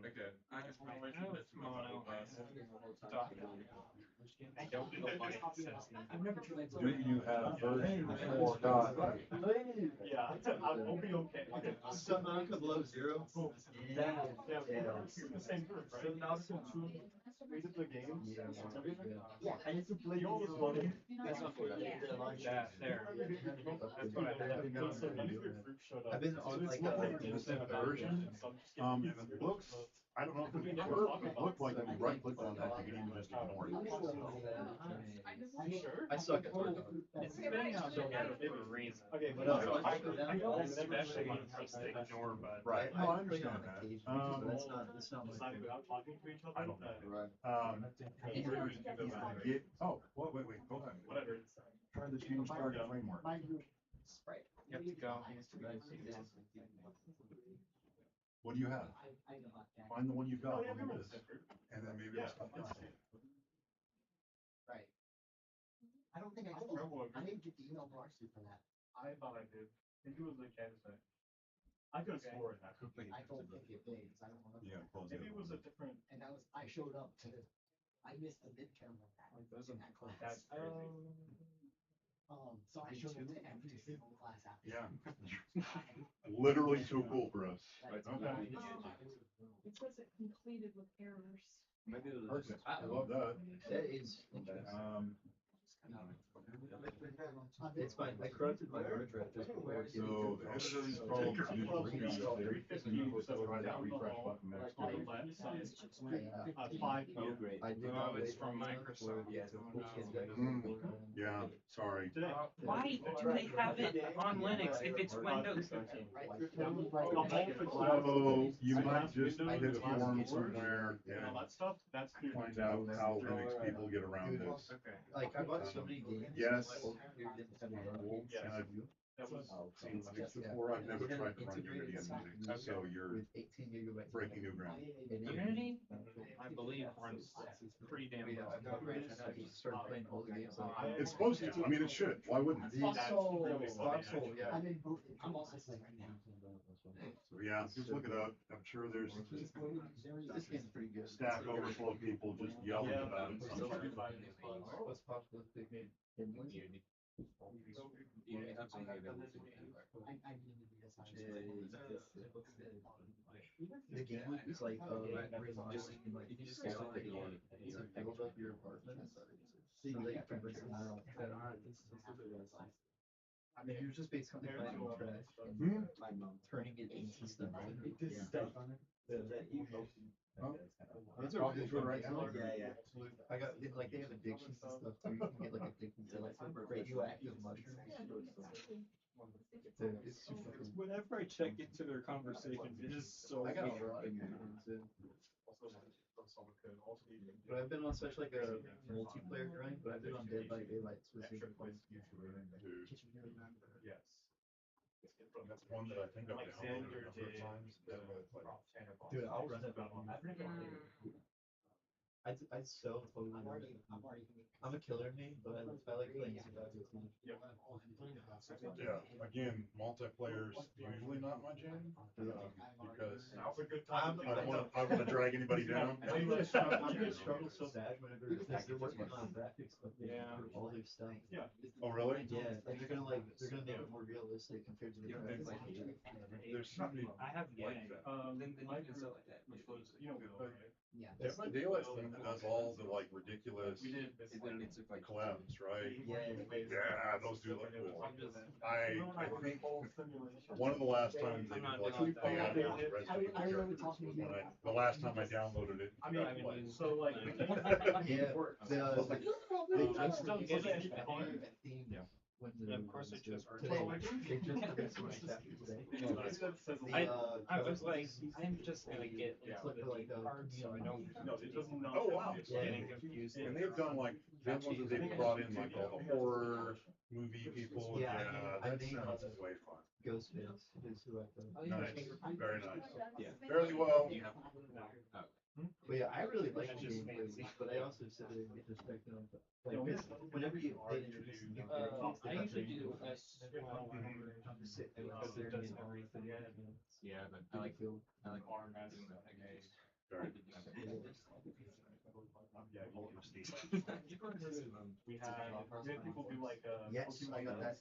Okay. I have one question that's from my Bible class. I don't know why it says that. Do you have version 4 .NET? Yeah, I'll be okay. so none could below 0. Yeah, we're the same group, right? So now it's two rated the games. Yeah, I used to play all this one. That's not for that. Yeah, there. That's what I have. So none of your group showed up. I've been on like version. And it looks, I don't know if it would work, but it looked like if you right click on that, you could even just ignore it. Sure. I suck at hard. It's been so bad for a reason. Okay, but I don't especially want to trust to ignore, but Right. No, I understand that. That's not my Decide favorite. without talking to each other. I don't know. Right. Oh, wait, hold on. Whatever. Try the change target framework. Sprite. you have to go. What do you have? Find the one you've got. Look at this. And then maybe it'll stop this. Right. I don't think I didn't get the email from Marcy for that. I thought I did. I think it was the candidate. I could have sworn that. I don't think it did, because I don't remember. Yeah, close it. Maybe it was a different. And that was, I showed up to, I missed the midterm of that. In that class. That's crazy. So I showed up to every single class after. Yeah. Literally too cool for us. Right. Okay. It says it completed with errors. Perfect. I love that. That is. It's fine. I corrupted my hard drive just before. So the editor installed the new refresh button next to it. Five. I did Oh, not it's wait from long enough Microsoft. for the actual Yeah, sorry. Why do they have it on Linux if it's Windows? So you might just hit a forum somewhere and All that stuff, that's new. find out how Linux people get around this. Okay. Like, I bought so many games. Yes. my old computer didn't have it on. Yes. And I've That was. seen Linux before. I've never tried to run Unity in Linux, so you're With 18 gigabytes. breaking new ground. Unity, I believe, runs pretty damn Yeah, well. I've upgraded. I just started playing all the games. It's supposed to. I mean, it should. Why wouldn't it? Foxhole, Foxhole, yeah. I'm in both, I'm also playing right now. So yeah, just look it up. I'm sure there's This game's pretty good. Stack Overflow people just yelling about it somewhere. What's popular thing in Unity? The game is like, just, like, you can just build up your apartment. So that you can rent them out. I mean, you're just basically finding trash and turning it into stuff. That's all good right now. Yeah. I got, like, they have addictions and stuff too. You can get like addicted to like radioactive mushrooms. It's super cool. Whenever I check into their conversations, it is so. I got a lot of But I've been on such like a multiplayer grind, but I've been on Dead by Daylight specifically. Yes. That's one that I think I've downloaded a number of times. Dude, I'll run it. I'd so totally. I'm a killer me, but I like playing survival too. Yeah, again, multiplayer's usually not my jam, because Now's a good I time. don't wanna drag anybody down. I'm gonna struggle so bad whenever they're working on graphics, but for all their stuff. Yeah. Oh, really? Yeah, and they're gonna make it more realistic compared to the graphics. There's something I have like one. that. Then you can sell it that. Which was, you know, Yeah. It's my daylight thing that does all the like ridiculous we did. collabs, right? Yeah. Yeah, those do look cool. I think one of the last times they did like they added Resident I remember characters talking was to you. when the last time I downloaded it. I mean, got to play. so like. Yeah, they just still released getting a it. theme. Yeah. When Yeah, of course it just today. They just released my chapter today. I was like, I'm just gonna get It's the like a card so I don't. No, it does not. Oh, wow. Getting confused. And they've done like, the ones that they've brought in like all the horror movie people. Yeah, Yeah, that sounds way fun. Ghostface is who I think. Nice, very nice. Yeah. Fairly well. But yeah, I really like the gameplay, but I also sit there and get distracted on like whenever they introduce new characters, I usually do S. sit there and sit there and everything. Yeah, but I like feel. arm as in the Very We had people do like Yes, I got that.